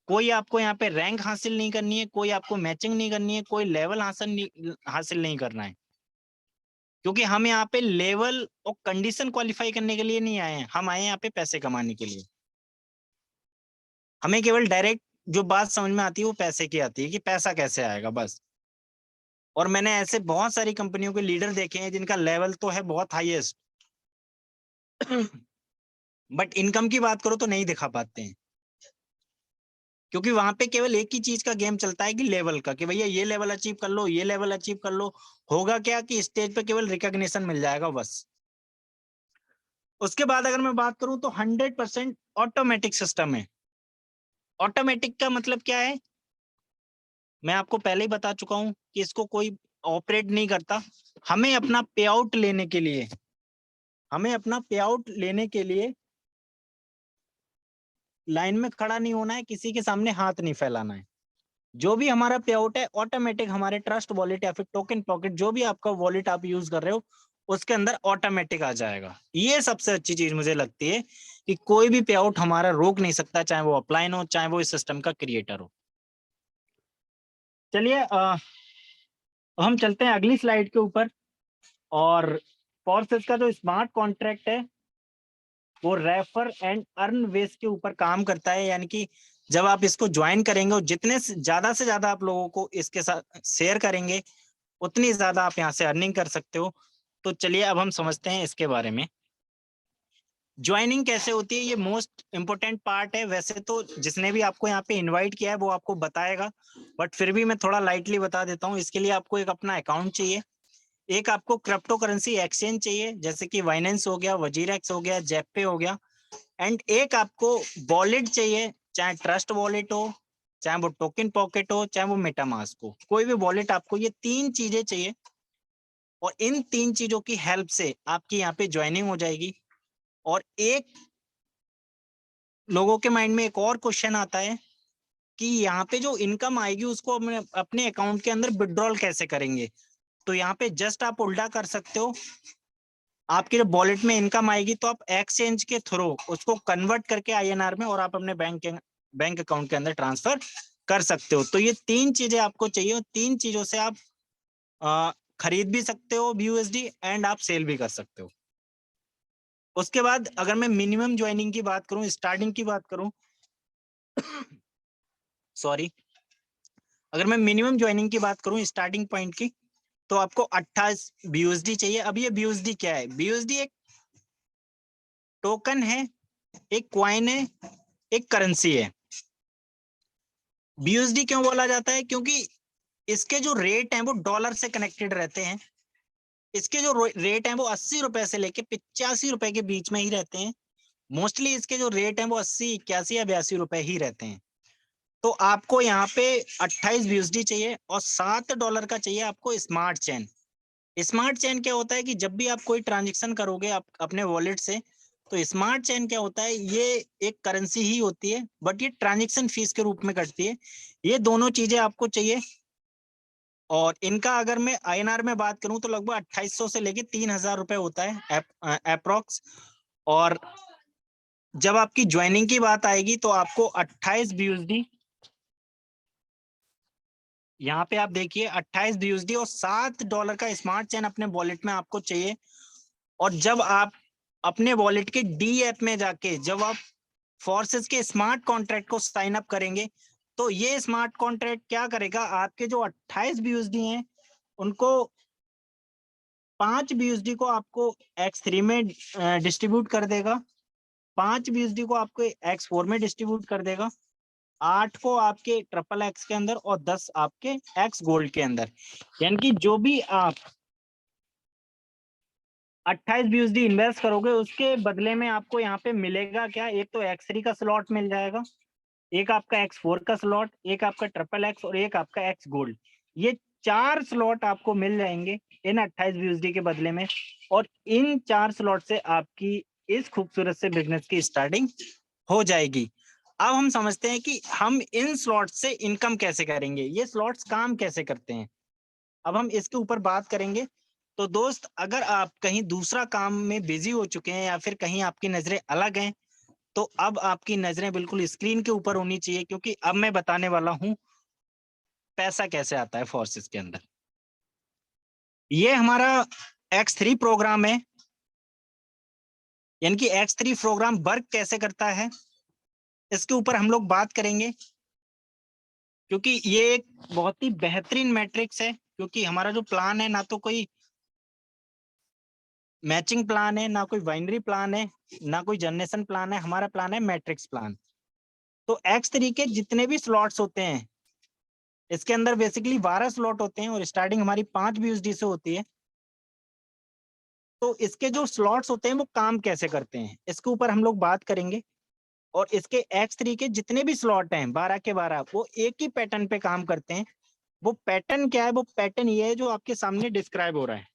कोई आपको यहाँ पे रैंक हासिल नहीं करनी है, कोई आपको मैचिंग नहीं करनी है, कोई लेवल हासिल नहीं करना है। क्योंकि हम यहाँ पे लेवल और कंडीशन क्वालिफाई करने के लिए नहीं आए हैं, हम आए हैं यहाँ पे पैसे कमाने के लिए। हमें केवल डायरेक्ट जो बात समझ में आती है वो पैसे की आती है कि पैसा कैसे आएगा, बस। और मैंने ऐसे बहुत सारी कंपनियों के लीडर देखे हैं जिनका लेवल तो है बहुत हाईएस्ट बट इनकम की बात करो तो नहीं दिखा पाते हैं, क्योंकि वहां पे केवल एक ही चीज का गेम चलता है कि लेवल का, कि भैया ये लेवल अचीव कर लो, ये लेवल अचीव कर लो। होगा क्या कि स्टेज पे केवल रिकॉग्निशन मिल जाएगा, बस। उसके बाद अगर मैं बात करूं तो 100% ऑटोमेटिक सिस्टम है। ऑटोमेटिक का मतलब क्या है, मैं आपको पहले ही बता चुका हूं कि इसको कोई ऑपरेट नहीं करता। हमें अपना पे आउट लेने के लिए, हमें अपना पे आउट लेने के लिए लाइन में खड़ा नहीं होना है, किसी के सामने हाथ नहीं फैलाना है। जो भी हमारा पे आउट है ऑटोमेटिक हमारे ट्रस्ट वॉलेट या फिर टोकन पॉकेट, जो भी आपका वॉलेट आप यूज कर रहे हो उसके अंदर ऑटोमेटिक आ जाएगा। ये सबसे अच्छी चीज मुझे लगती है कि कोई भी पे आउट हमारा रोक नहीं सकता, चाहे वो अपलाइन हो, चाहे वो इस सिस्टम का क्रिएटर हो। चलिए हम चलते हैं अगली स्लाइड के ऊपर। और फॉर्सिस का जो स्मार्ट कॉन्ट्रैक्ट है वो रेफर एंड अर्न बेस के ऊपर काम करता है, यानी कि जब आप इसको ज्वाइन करेंगे और जितने से ज्यादा आप लोगों को इसके साथ शेयर करेंगे उतनी ज्यादा आप यहाँ से अर्निंग कर सकते हो। तो चलिए अब हम समझते हैं इसके बारे में। ज्वाइनिंग कैसे होती है, ये मोस्ट इंपोर्टेंट पार्ट है। वैसे तो जिसने भी आपको यहाँ पे इनवाइट किया है वो आपको बताएगा, बट फिर भी मैं थोड़ा लाइटली बता देता हूँ। इसके लिए आपको एक अपना अकाउंट चाहिए, एक आपको क्रिप्टो करेंसी एक्सचेंज चाहिए जैसे कि वाइनेंस हो गया, वजीरेक्स हो गया, जेपे हो गया, एंड एक आपको वॉलेट चाहिए, चाहे ट्रस्ट वॉलेट हो, चाहे वो टोकन पॉकेट हो, चाहे वो मेटामास्क हो, कोई भी वॉलेट आपको ये 3 चीजें चाहिए। और इन 3 चीजों की हेल्प से आपकी यहाँ पे ज्वाइनिंग हो जाएगी। और एक लोगों के माइंड में एक और क्वेश्चन आता है कि यहाँ पे जो इनकम आएगी उसको अपने अकाउंट के अंदर विड्रॉल कैसे करेंगे। तो यहाँ पे जस्ट आप उल्टा कर सकते हो, आपके जब वॉलेट में इनकम आएगी तो आप एक्सचेंज के थ्रू उसको कन्वर्ट करके आईएनआर में और आप अपने बैंक अकाउंट के अंदर ट्रांसफर कर सकते हो। तो ये 3 चीजें आपको चाहिए और 3 चीजों से आप खरीद भी सकते हो BUSD एंड आप सेल भी कर सकते हो। उसके बाद अगर मैं मिनिमम ज्वाइनिंग की बात करूं, स्टार्टिंग की बात करूं सॉरी, अगर मैं मिनिमम ज्वाइनिंग की बात करूं स्टार्टिंग पॉइंट की, तो आपको 28 BUSD चाहिए। अब ये BUSD क्या है, BUSD एक टोकन है, एक क्वाइन है, एक करेंसी है। BUSD क्यों बोला जाता है, क्योंकि इसके जो रेट हैं वो डॉलर से कनेक्टेड रहते हैं। इसके जो रेट हैं वो 80 रुपए से लेके 85 रुपए के बीच में ही रहते हैं। मोस्टली इसके जो रेट हैं वो 80, 81 या 82 रुपए ही रहते हैं। तो आपको यहाँ पे 28 BUSD चाहिए और $7 का चाहिए आपको स्मार्ट चेन। स्मार्ट चेन क्या होता है कि जब भी आप कोई ट्रांजेक्शन करोगे आप अपने वॉलेट से, तो स्मार्ट चेन क्या होता है, ये एक करेंसी ही होती है बट ये ट्रांजेक्शन फीस के रूप में कटती है। ये दोनों चीजें आपको चाहिए। और इनका अगर मैं INR में बात करूं तो लगभग 2800 से लेके 3000 रुपए होता है अप्रोक्स। और जब आपकी ज्वाइनिंग की बात आएगी तो आपको 28 BUSD, यहाँ पे आप देखिए 28 BUSD और $7 का स्मार्ट चेन अपने वॉलेट में आपको चाहिए। और जब आप अपने वॉलेट के डी ऐप में जाके जब आप फोर्सेस के स्मार्ट कॉन्ट्रैक्ट को साइन अप करेंगे तो ये स्मार्ट कॉन्ट्रैक्ट क्या करेगा, आपके जो 28 BUSD हैं उनको 5 BUSD को आपको X3 में डिस्ट्रीब्यूट कर देगा, 5 BUSD को आपको X4 में डिस्ट्रीब्यूट कर देगा, 8 को आपके XXX के अंदर और 10 आपके X गोल्ड के अंदर। यानी कि जो भी आप 28 BUSD इन्वेस्ट करोगे उसके बदले में आपको यहाँ पे मिलेगा क्या, एक तो X3 का स्लॉट मिल जाएगा, एक आपका X4 का स्लॉट, एक आपका XXX और एक आपका X गोल्ड। ये 4 स्लॉट आपको मिल जाएंगे इन 28 BUSD के बदले में। और इन 4 स्लॉट से आपकी इस खूबसूरत से बिजनेस की स्टार्टिंग हो जाएगी। अब हम समझते हैं कि हम इन स्लॉट से इनकम कैसे करेंगे, ये स्लॉट्स काम कैसे करते हैं, अब हम इसके ऊपर बात करेंगे। तो दोस्त, अगर आप कहीं दूसरा काम में बिजी हो चुके हैं या फिर कहीं आपकी नजरें अलग हैं, तो अब आपकी नजरें बिल्कुल स्क्रीन के ऊपर होनी चाहिए, क्योंकि अब मैं बताने वाला हूं पैसा कैसे आता है फोर्सेस के अंदर। ये हमारा X3 प्रोग्राम है, यानी कि X3 प्रोग्राम वर्क कैसे करता है इसके ऊपर हम लोग बात करेंगे, क्योंकि ये एक बहुत ही बेहतरीन मैट्रिक्स है। क्योंकि हमारा जो प्लान है ना तो कोई मैचिंग प्लान है, ना कोई बाइनरी प्लान है, ना कोई जनरेशन प्लान है, हमारा प्लान है मैट्रिक्स प्लान। तो X3 के जितने भी स्लॉट्स होते हैं इसके अंदर बेसिकली 12 स्लॉट होते हैं और स्टार्टिंग हमारी 5 BUSD से होती है। तो इसके जो स्लॉट्स होते हैं वो काम कैसे करते हैं इसके ऊपर हम लोग बात करेंगे। और इसके X3 के जितने भी स्लॉट हैं 12 के 12 वो एक ही पैटर्न पे काम करते हैं। वो पैटर्न क्या है, वो पैटर्न ये है जो आपके सामने डिस्क्राइब हो रहा है।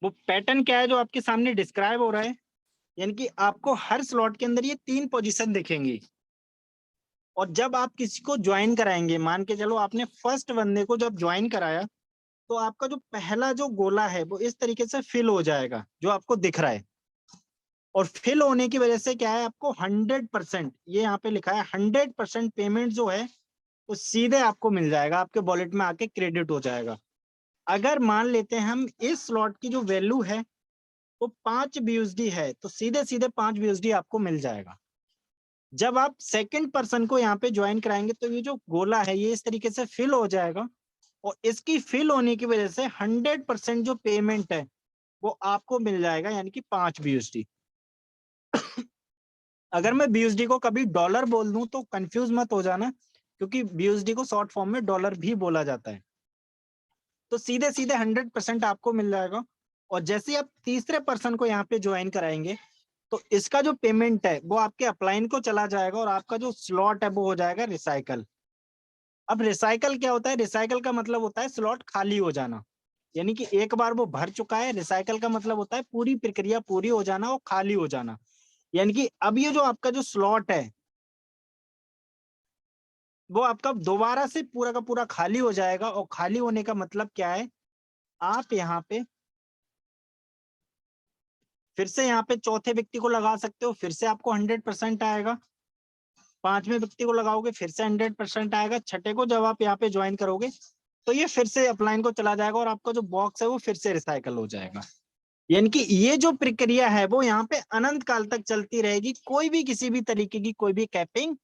वो पैटर्न क्या है जो आपके सामने डिस्क्राइब हो रहा है, यानी कि आपको हर स्लॉट के अंदर ये 3 पोजीशन दिखेंगी। और जब आप किसी को ज्वाइन कराएंगे, मान के चलो आपने फर्स्ट बंदे को जब ज्वाइन कराया तो आपका जो पहला जो गोला है वो इस तरीके से फिल हो जाएगा जो आपको दिख रहा है। और फिल होने की वजह से क्या है, आपको 100%, ये यहाँ पे लिखा है 100% पेमेंट जो है वो सीधे आपको मिल जाएगा, आपके वॉलेट में आके क्रेडिट हो जाएगा। अगर मान लेते हैं हम इस स्लॉट की जो वैल्यू है वो 5 BUSD है तो सीधे सीधे 5 BUSD आपको मिल जाएगा। जब आप सेकंड पर्सन को यहाँ पे ज्वाइन कराएंगे तो ये जो गोला है ये इस तरीके से फिल हो जाएगा और इसकी फिल होने की वजह से 100% जो पेमेंट है वो आपको मिल जाएगा, यानी कि 5 BUSD। अगर मैं BUSD को कभी डॉलर बोल दूं तो कंफ्यूज मत हो जाना, क्योंकि BUSD को शॉर्ट फॉर्म में डॉलर भी बोला जाता है। तो सीधे सीधे 100% आपको मिल जाएगा। और जैसे ही आप तीसरे पर्सन को यहाँ पे ज्वाइन कराएंगे तो इसका जो पेमेंट है वो आपके अपलाइन को चला जाएगा और आपका जो स्लॉट है वो हो जाएगा रिसाइकल। अब रिसाइकल क्या होता है, रिसाइकल का मतलब होता है स्लॉट खाली हो जाना, यानी कि एक बार वो भर चुका है। रिसाइकल का मतलब होता है पूरी प्रक्रिया पूरी हो जाना और खाली हो जाना, यानी कि अब ये जो आपका जो स्लॉट है वो आपका दोबारा से पूरा का पूरा खाली हो जाएगा। और खाली होने का मतलब क्या है, आप यहाँ पे फिर से यहाँ पे चौथे व्यक्ति को लगा सकते हो, फिर से आपको 100% आएगा। पांचवें व्यक्ति को लगाओगे फिर से 100% आएगा। छठे को जब आप यहाँ पे ज्वाइन करोगे तो ये फिर से अपलाइन को चला जाएगा और आपका जो बॉक्स है वो फिर से रिसाइकल हो जाएगा। यानी कि ये जो प्रक्रिया है वो यहाँ पे अनंत काल तक चलती रहेगी, कोई भी किसी भी तरीके की कोई भी कैपिंग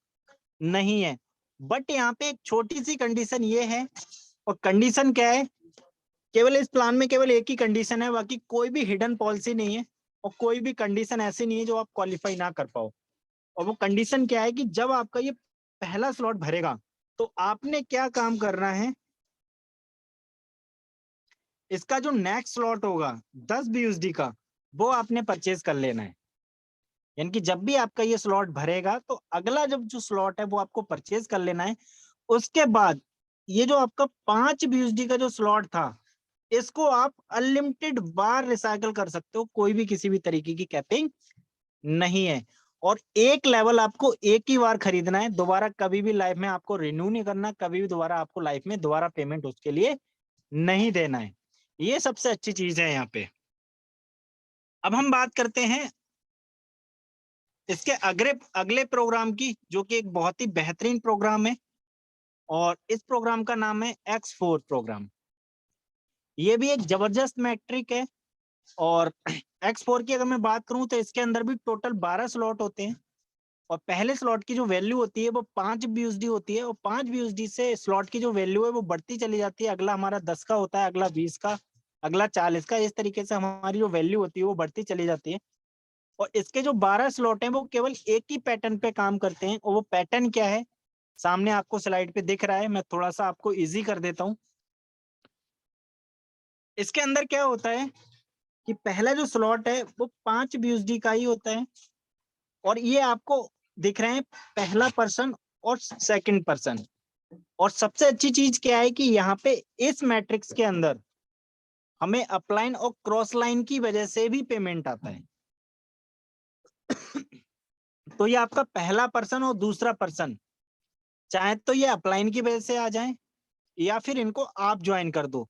नहीं है। बट यहाँ पे एक छोटी सी कंडीशन ये है, और कंडीशन क्या है, केवल इस प्लान में केवल एक ही कंडीशन है, बाकी कोई भी हिडन पॉलिसी नहीं है और कोई भी कंडीशन ऐसी नहीं है जो आप क्वालिफाई ना कर पाओ। और वो कंडीशन क्या है कि जब आपका ये पहला स्लॉट भरेगा तो आपने क्या काम करना है, इसका जो नेक्स्ट स्लॉट होगा 10 BUSD का वो आपने परचेज कर लेना है। यानी कि जब भी आपका ये स्लॉट भरेगा तो अगला जब जो स्लॉट है वो आपको परचेज कर लेना है। उसके बाद ये जो आपका 5 BUSD का जो स्लॉट था इसको आप अनलिमिटेड बार रिसाइकल कर सकते हो, कोई भी किसी भी तरीके की कैपिंग नहीं है। और एक लेवल आपको एक ही बार खरीदना है, दोबारा कभी भी लाइफ में आपको रिन्यू नहीं करना, कभी भी दोबारा आपको लाइफ में दोबारा पेमेंट उसके लिए नहीं देना है। ये सबसे अच्छी चीज है यहाँ पे। अब हम बात करते हैं इसके अगले प्रोग्राम की, जो कि एक बहुत ही बेहतरीन प्रोग्राम है, और इस प्रोग्राम का नाम है X4 प्रोग्राम। ये भी एक जबरदस्त मैट्रिक है, और X4 की अगर मैं बात करूं तो इसके अंदर भी टोटल 12 स्लॉट होते हैं, और पहले स्लॉट की जो वैल्यू होती है वो 5 BUSD होती है, और 5 BUSD से स्लॉट की जो वैल्यू है वो बढ़ती चली जाती है। अगला हमारा 10 का होता है, अगला 20 का, अगला 40 का, इस तरीके से हमारी जो वैल्यू होती है वो बढ़ती चली जाती है। और इसके जो 12 स्लॉट हैं वो केवल एक ही पैटर्न पे काम करते हैं, और वो पैटर्न क्या है सामने आपको स्लाइड पे दिख रहा है। मैं थोड़ा सा आपको इजी कर देता हूँ। इसके अंदर क्या होता है कि पहला जो स्लॉट है वो 5 BUSD का ही होता है, और ये आपको दिख रहे हैं पहला पर्सन और सेकंड पर्सन। और सबसे अच्छी चीज क्या है कि यहाँ पे इस मैट्रिक्स के अंदर हमें अपलाइन और क्रॉस लाइन की वजह से भी पेमेंट आता है। तो ये आपका पहला पर्सन और दूसरा पर्सन, चाहे तो ये अपलाइन की वजह से आ जाए या फिर इनको आप ज्वाइन कर दो,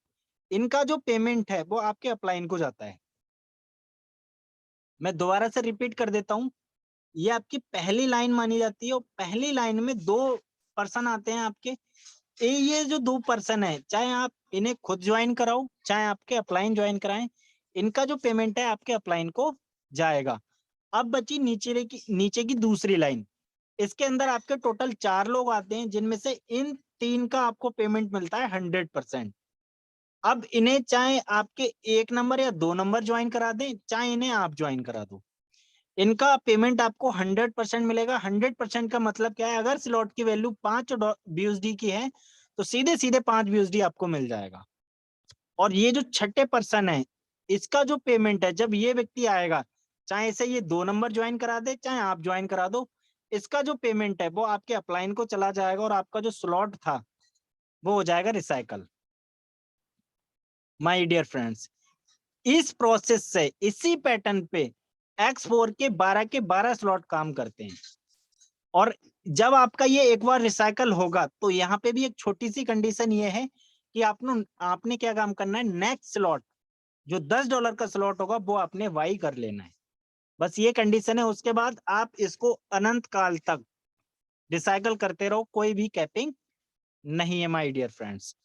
इनका जो पेमेंट है वो आपके अपलाइन को जाता है। मैं दोबारा से रिपीट कर देता हूँ। ये आपकी पहली लाइन मानी जाती है, और पहली लाइन में 2 पर्सन आते हैं आपके। ये जो 2 पर्सन है, चाहे आप इन्हें खुद ज्वाइन कराओ, चाहे आपके अपलाइन ज्वाइन कराएं, इनका जो पेमेंट है आपके अपलाइन को जाएगा। अब बची नीचे की दूसरी लाइन। इसके अंदर आपके टोटल 4 लोग आते हैं, जिनमें से इन 3 का आपको पेमेंट मिलता है 100%। अब इन्हें चाहे आपके 1 नंबर या 2 नंबर ज्वाइन करा दें, चाहे इन्हें आप ज्वाइन करा दो, इनका पेमेंट आपको 100% मिलेगा। 100% का मतलब क्या है, अगर स्लॉट की वैल्यू 5 BUSD की है तो सीधे सीधे 5 BUSD आपको मिल जाएगा। और ये जो छठे पर्सन है, इसका जो पेमेंट है, जब ये व्यक्ति आएगा, चाहे इसे ये 2 नंबर ज्वाइन करा दे, चाहे आप ज्वाइन करा दो, इसका जो पेमेंट है वो आपके अपलाइन को चला जाएगा, और आपका जो स्लॉट था वो हो जाएगा रिसाइकल। माय डियर फ्रेंड्स, इस प्रोसेस से, इसी पैटर्न पे X4 के 12 स्लॉट काम करते हैं। और जब आपका ये एक बार रिसाइकल होगा तो यहाँ पे भी एक छोटी सी कंडीशन ये है कि आपने क्या काम करना है, नेक्स्ट स्लॉट जो $10 का स्लॉट होगा वो आपने वाई कर लेना है। बस ये कंडीशन है, उसके बाद आप इसको अनंत काल तक रिसाइकल करते रहो, कोई भी कैपिंग नहीं है माय डियर फ्रेंड्स।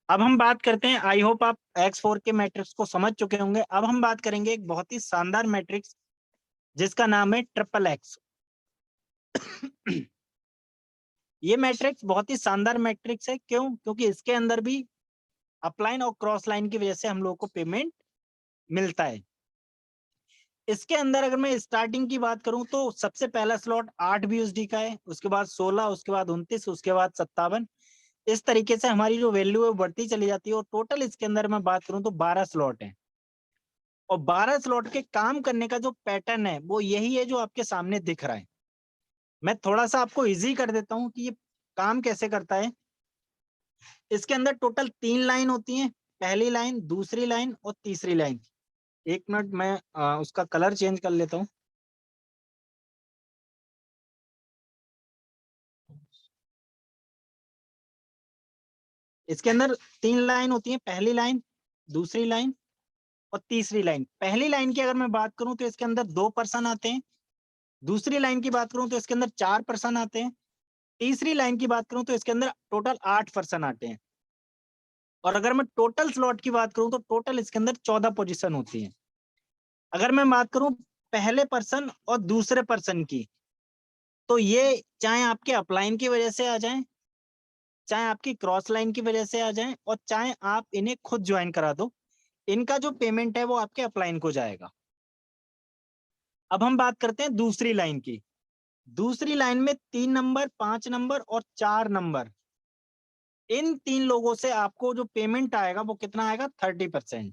अब हम बात करते हैं, आई होप आप X4 के मैट्रिक्स को समझ चुके होंगे। अब हम बात करेंगे एक बहुत ही शानदार मैट्रिक्स जिसका नाम है XXX। ये मैट्रिक्स बहुत ही शानदार मैट्रिक्स है, क्यों? क्योंकि इसके अंदर भी अपलाइन और क्रॉस लाइन की वजह से हम लोग को पेमेंट मिलता है। इसके अंदर अगर मैं स्टार्टिंग की बात करूं तो सबसे पहला स्लॉट 8 BUSD का है, उसके बाद 16, उसके बाद 29, उसके बाद 57। इस तरीके से हमारी जो वैल्यू है वो बढ़ती चली जाती है, और टोटल इसके अंदर मैं बात करूं तो 12 स्लॉट हैं। और 12 स्लॉट के काम करने का जो पैटर्न है वो यही है जो आपके सामने दिख रहा है। मैं थोड़ा सा आपको इजी कर देता हूँ कि ये काम कैसे करता है। इसके अंदर टोटल 3 लाइन होती हैं, पहली लाइन, दूसरी लाइन और तीसरी लाइन। एक मिनट, मैं उसका कलर चेंज कर लेता हूँ। इसके अंदर 3 लाइन होती है, पहली लाइन, दूसरी लाइन और तीसरी लाइन। पहली लाइन की अगर मैं बात करूं तो इसके अंदर 2 पर्सन आते हैं। दूसरी लाइन की बात करूं तो इसके अंदर 4 पर्सन आते हैं। तीसरी लाइन की बात करूं तो इसके अंदर टोटल 8 पर्सन आते हैं। और अगर मैं टोटल स्लॉट की बात करूं तो टोटल इसके अंदर 14 पोजीशन होती है। अगर मैं बात करूं पहले पर्सन और दूसरे पर्सन की, तो ये चाहे आपके अपलाइन की वजह से आ जाए, चाहे आपकी क्रॉस लाइन की वजह से आ जाए, और चाहे आप इन्हें खुद ज्वाइन करा दो, इनका जो पेमेंट है वो आपके अपलाइन को जाएगा। अब हम बात करते हैं दूसरी लाइन की। दूसरी लाइन में 3 नंबर, 5 नंबर और 4 नंबर, इन 3 लोगों से आपको जो पेमेंट आएगा वो कितना आएगा, 30%।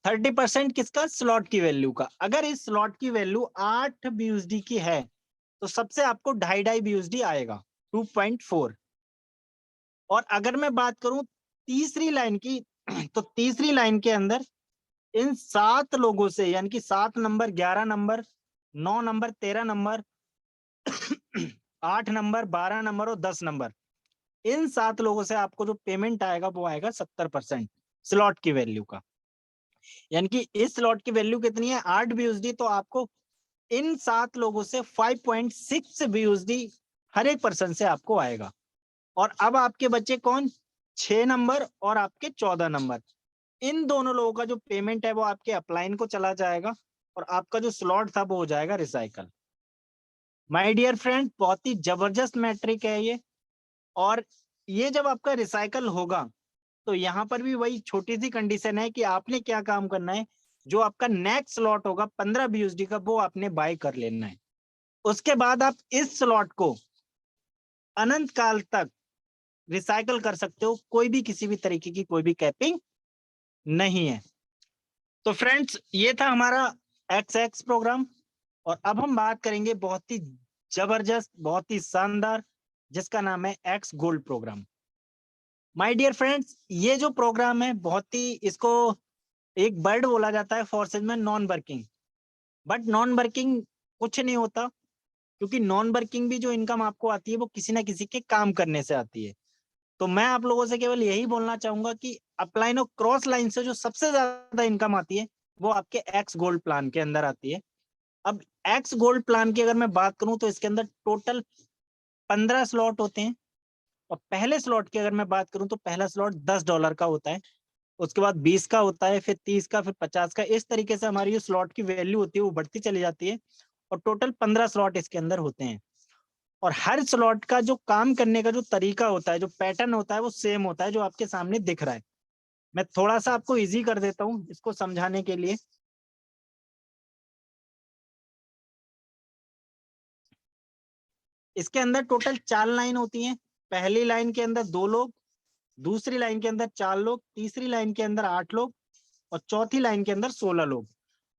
30% किसका, स्लॉट की वैल्यू का। अगर इस स्लॉट की वैल्यू 8 BUSD की है तो सबसे आपको 2.5 BUSD आएगा, 2.4। और अगर मैं बात करूं तीसरी लाइन की, तो तीसरी लाइन के अंदर इन 7 लोगों से, यानी कि 7 number, 11 number, 9 number, 13 number, 8 number, 12 number और 10 नंबर, इन 7 लोगों से आपको जो पेमेंट आएगा वो आएगा 70% स्लॉट की वैल्यू का। यानी कि इस स्लॉट की वैल्यू कितनी है 8 BUSD, तो आपको इन 7 लोगों से 5.6 BUSD हर एक पर्सन से आपको आएगा। और अब आपके बच्चे कौन, 6 नंबर और आपके 14 नंबर, इन दोनों लोगों का जो पेमेंट है वो आपके अपलाइन को चला जाएगा और आपका जो स्लॉट था वो हो जाएगा रिसाइकल। माय डियर फ्रेंड, बहुत ही जबरदस्त मैट्रिक है ये। और ये जब आपका रिसाइकल होगा तो यहाँ पर भी वही छोटी सी कंडीशन है कि आपने क्या काम करना है, जो आपका नेक्स्ट स्लॉट होगा 15 BUSD का वो आपने बाय कर लेना है। उसके बाद आप इस स्लॉट को अनंत काल तक रिसाइकल कर सकते हो, कोई भी किसी भी तरीके की कोई भी कैपिंग नहीं है। तो फ्रेंड्स ये था हमारा XX प्रोग्राम। और अब हम बात करेंगे बहुत ही जबरदस्त, बहुत ही शानदार, जिसका नाम है X gold programme. My dear friends, ये जो प्रोग्राम है बहुत ही, इसको एक वर्ड बोला जाता है फोर्सेज में non working. But non working कुछ नहीं होता, क्योंकि नॉन वर्किंग भी जो इनकम आपको आती है वो किसी ना किसी के काम करने से आती है। तो मैं आप लोगों से केवल यही बोलना चाहूंगा कि अपलाइन और क्रॉस लाइन से जो सबसे ज्यादा इनकम आती है वो आपके एक्स गोल्ड प्लान के अंदर आती है। अब एक्स गोल्ड प्लान की अगर मैं बात करूं तो इसके अंदर टोटल 15 स्लॉट होते हैं। और पहले स्लॉट की अगर मैं बात करूं तो पहला स्लॉट $10 का होता है, उसके बाद 20 का होता है, फिर 30 का, फिर 50 का। इस तरीके से हमारी जो स्लॉट की वैल्यू होती है वो बढ़ती चली जाती है। और टोटल 15 स्लॉट इसके अंदर होते हैं। और हर स्लॉट का जो काम करने का जो तरीका होता है, जो पैटर्न होता है वो सेम होता है, जो आपके सामने दिख रहा है। मैं थोड़ा सा आपको इजी कर देता हूँ इसको समझाने के लिए। इसके अंदर टोटल 4 लाइन होती हैं। पहली लाइन के अंदर 2 लोग, दूसरी लाइन के अंदर 4 लोग, तीसरी लाइन के अंदर 8 लोग और चौथी लाइन के अंदर 16 लोग।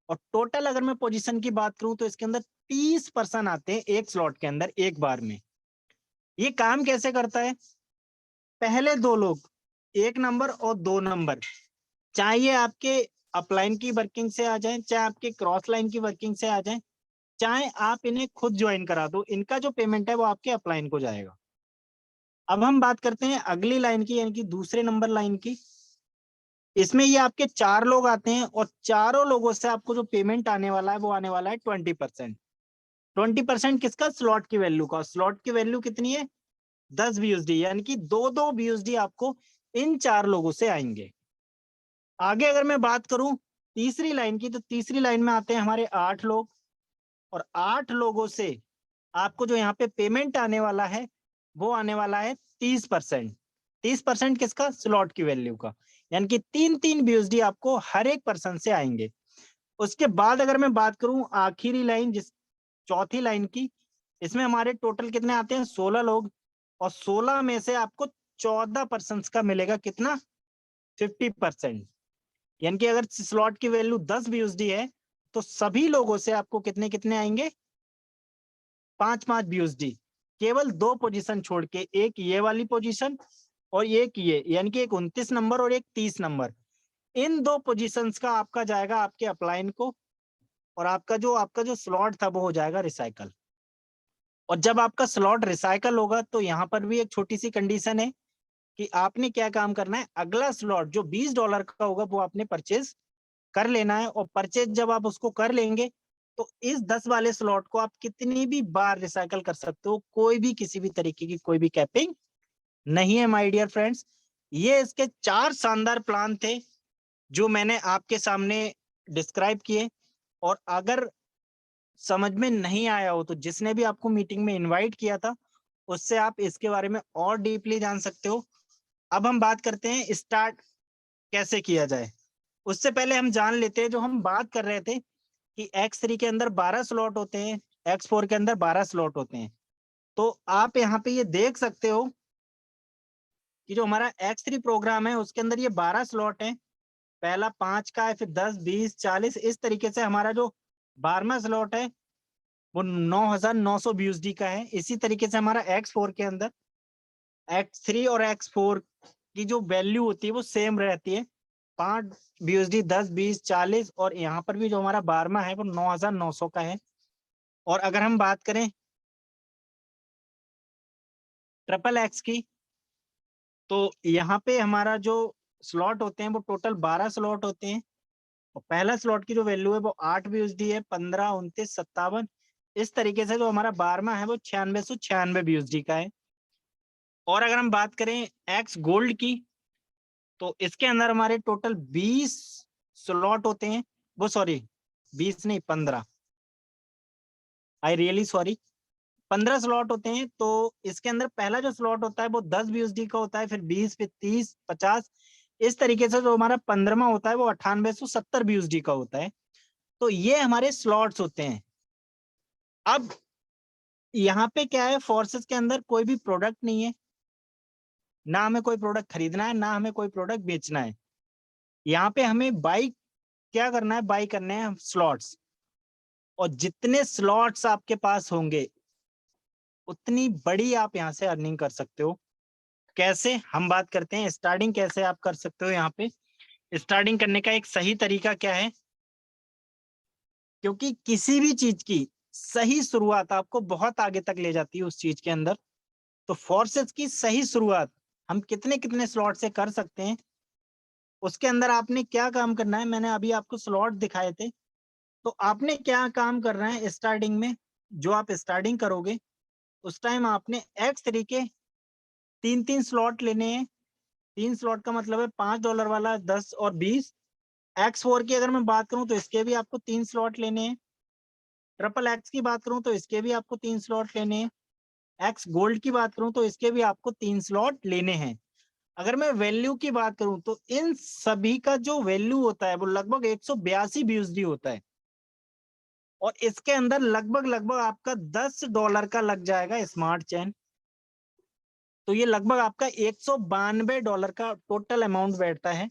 और टोटल अगर मैं पोजीशन की बात करूं तो इसके अंदर 30 पर्सन आते हैं एक स्लॉट के अंदर एक बार में। ये काम कैसे करता है, पहले 2 लोग, 1 नंबर और 2 नंबर, चाहे ये आपके अपलाइन की वर्किंग से आ जाए, चाहे आपके क्रॉस लाइन की वर्किंग से आ जाए, चाहे आप इन्हें खुद ज्वाइन करा दो, इनका जो पेमेंट है वो आपके अपलाइन को जाएगा। अब हम बात करते हैं अगली लाइन की, यानी कि दूसरे नंबर लाइन की। इसमें ये आपके 4 लोग आते हैं और चारों लोगों से आपको जो पेमेंट आने वाला है वो आने वाला है 20%। 20% किसका, स्लॉट की वैल्यू का। स्लॉट की वैल्यू कितनी है 10 BUSD, यानी कि 2-2 BUSD आपको इन 4 लोगों से आएंगे। आगे अगर मैं बात करूं तीसरी लाइन की, तो तीसरी लाइन में आते हैं हमारे 8 लोग। और 8 लोगों से आपको जो यहाँ पे पेमेंट आने वाला है वो आने वाला है 30%। 30% किसका, स्लॉट की वैल्यू का, यानी कि 3-3 BUSD आपको हर एक पर्सन से आएंगे। उसके बाद अगर मैं बात करूं आखिरी लाइन, जिस चौथी लाइन की, इसमें हमारे टोटल कितने आते हैं 16 लोग। और 16 में से आपको 14 पर्सन का मिलेगा कितना, 50%। यानी कि अगर स्लॉट की वैल्यू 10 BUSD है तो सभी लोगों से आपको कितने कितने आएंगे, 5-5 BUSD। केवल 2 पोजीशन छोड़ के, एक ये वाली पोजीशन और एक ये, यानी कि एक 29 नंबर और एक 30 नंबर, इन 2 पोजीशंस का आपका जाएगा आपके अपलाइन को। और आपका जो स्लॉट था वो हो जाएगा रिसाइकल। और जब आपका स्लॉट रिसाइकल होगा तो यहाँ पर भी एक छोटी सी कंडीशन है कि आपने क्या काम करना है, अगला स्लॉट जो $20 का होगा वो आपने परचेज कर लेना है। और परचेज जब आप उसको कर लेंगे तो इस 10 वाले स्लॉट को आप कितनी भी बार रिसाइकल कर सकते हो, कोई भी किसी भी तरीके की कोई भी कैपिंग नहीं है। माय डियर फ्रेंड्स, ये इसके 4 शानदार प्लान थे जो मैंने आपके सामने डिस्क्राइब किए। और अगर समझ में नहीं आया हो तो जिसने भी आपको मीटिंग में इनवाइट किया था उससे आप इसके बारे में और डीपली जान सकते हो। अब हम बात करते हैं स्टार्ट कैसे किया जाए। उससे पहले हम जान लेते हैं, जो हम बात कर रहे थे कि X3 के अंदर 12 स्लॉट होते हैं, X4 के अंदर 12 स्लॉट होते हैं। तो आप यहाँ पे ये देख सकते हो कि जो हमारा X3 प्रोग्राम है उसके अंदर ये 12 स्लॉट है। पहला 5 का है, फिर 10, 20, 40, इस तरीके से हमारा जो 12वां स्लॉट है वो 9,900 BUSD का है। इसी तरीके से हमारा X4 के अंदर X3 और X4 की जो वैल्यू होती है वो सेम रहती है, 5 BUSD, 10, 20, 40। और यहाँ पर भी जो हमारा 12वां है वो 9,900 का है। और अगर हम बात करें ट्रिपल एक्स की, तो यहाँ पे हमारा जो स्लॉट होते हैं वो टोटल 12 स्लॉट होते हैं। और पहला स्लॉट की जो वैल्यू है वो 8 BUSD है, 15, 29, 57। इस तरीके से जो हमारा 12वां है वो 9696 BUSD का है। और अगर हम बात करें एक्स गोल्ड की, तो इसके अंदर हमारे टोटल 20 स्लॉट होते हैं। वो सॉरी 20 नहीं 15, आई रियली सॉरी, 15 स्लॉट होते हैं। तो इसके अंदर पहला जो स्लॉट होता है वो 10 BUSD का होता है, फिर 20, फिर 30, 50। इस तरीके से जो हमारा 15वां होता है वो 9870 BUSD का होता है। तो ये हमारे स्लॉट्स होते हैं। अब यहाँ पे क्या है, फोर्सेस के अंदर कोई भी प्रोडक्ट नहीं है, ना हमें कोई प्रोडक्ट खरीदना है, ना हमें कोई प्रोडक्ट बेचना है। यहाँ पे हमें बाई क्या करना है, बाई करने हैं स्लॉट्स। और जितने स्लॉट्स आपके पास होंगे उतनी बड़ी आप यहाँ से अर्निंग कर सकते हो। कैसे, हम बात करते हैं स्टार्टिंग कैसे आप कर सकते हो। यहाँ पे स्टार्टिंग करने का एक सही तरीका क्या है, क्योंकि किसी भी चीज की सही शुरुआत आपको बहुत आगे तक ले जाती है उस चीज के अंदर। तो फोर्सेस की सही शुरुआत हम कितने कितने स्लॉट से कर सकते हैं, उसके अंदर आपने क्या काम करना है। मैंने अभी आपको स्लॉट दिखाए थे, तो आपने क्या काम करना है स्टार्टिंग में। जो आप स्टार्टिंग करोगे उस टाइम आपने एक्स तरीके 3-3 स्लॉट लेने हैं। 3 स्लॉट का मतलब है $5 वाला, 10 और 20। X4 की अगर मैं बात करूं तो इसके भी आपको 3 स्लॉट लेने हैं। ट्रिपल एक्स की बात करूं तो इसके भी आपको 3 स्लॉट लेने हैं। एक्स गोल्ड की बात करूं तो इसके भी आपको 3 स्लॉट लेने हैं। अगर मैं वैल्यू की बात करूं तो इन सभी का जो वैल्यू होता है वो लगभग 182 BUSD होता है। और इसके अंदर लगभग लगभग आपका $10 का लग जाएगा स्मार्ट चेन। तो ये लगभग आपका $192 का टोटल अमाउंट बैठता है।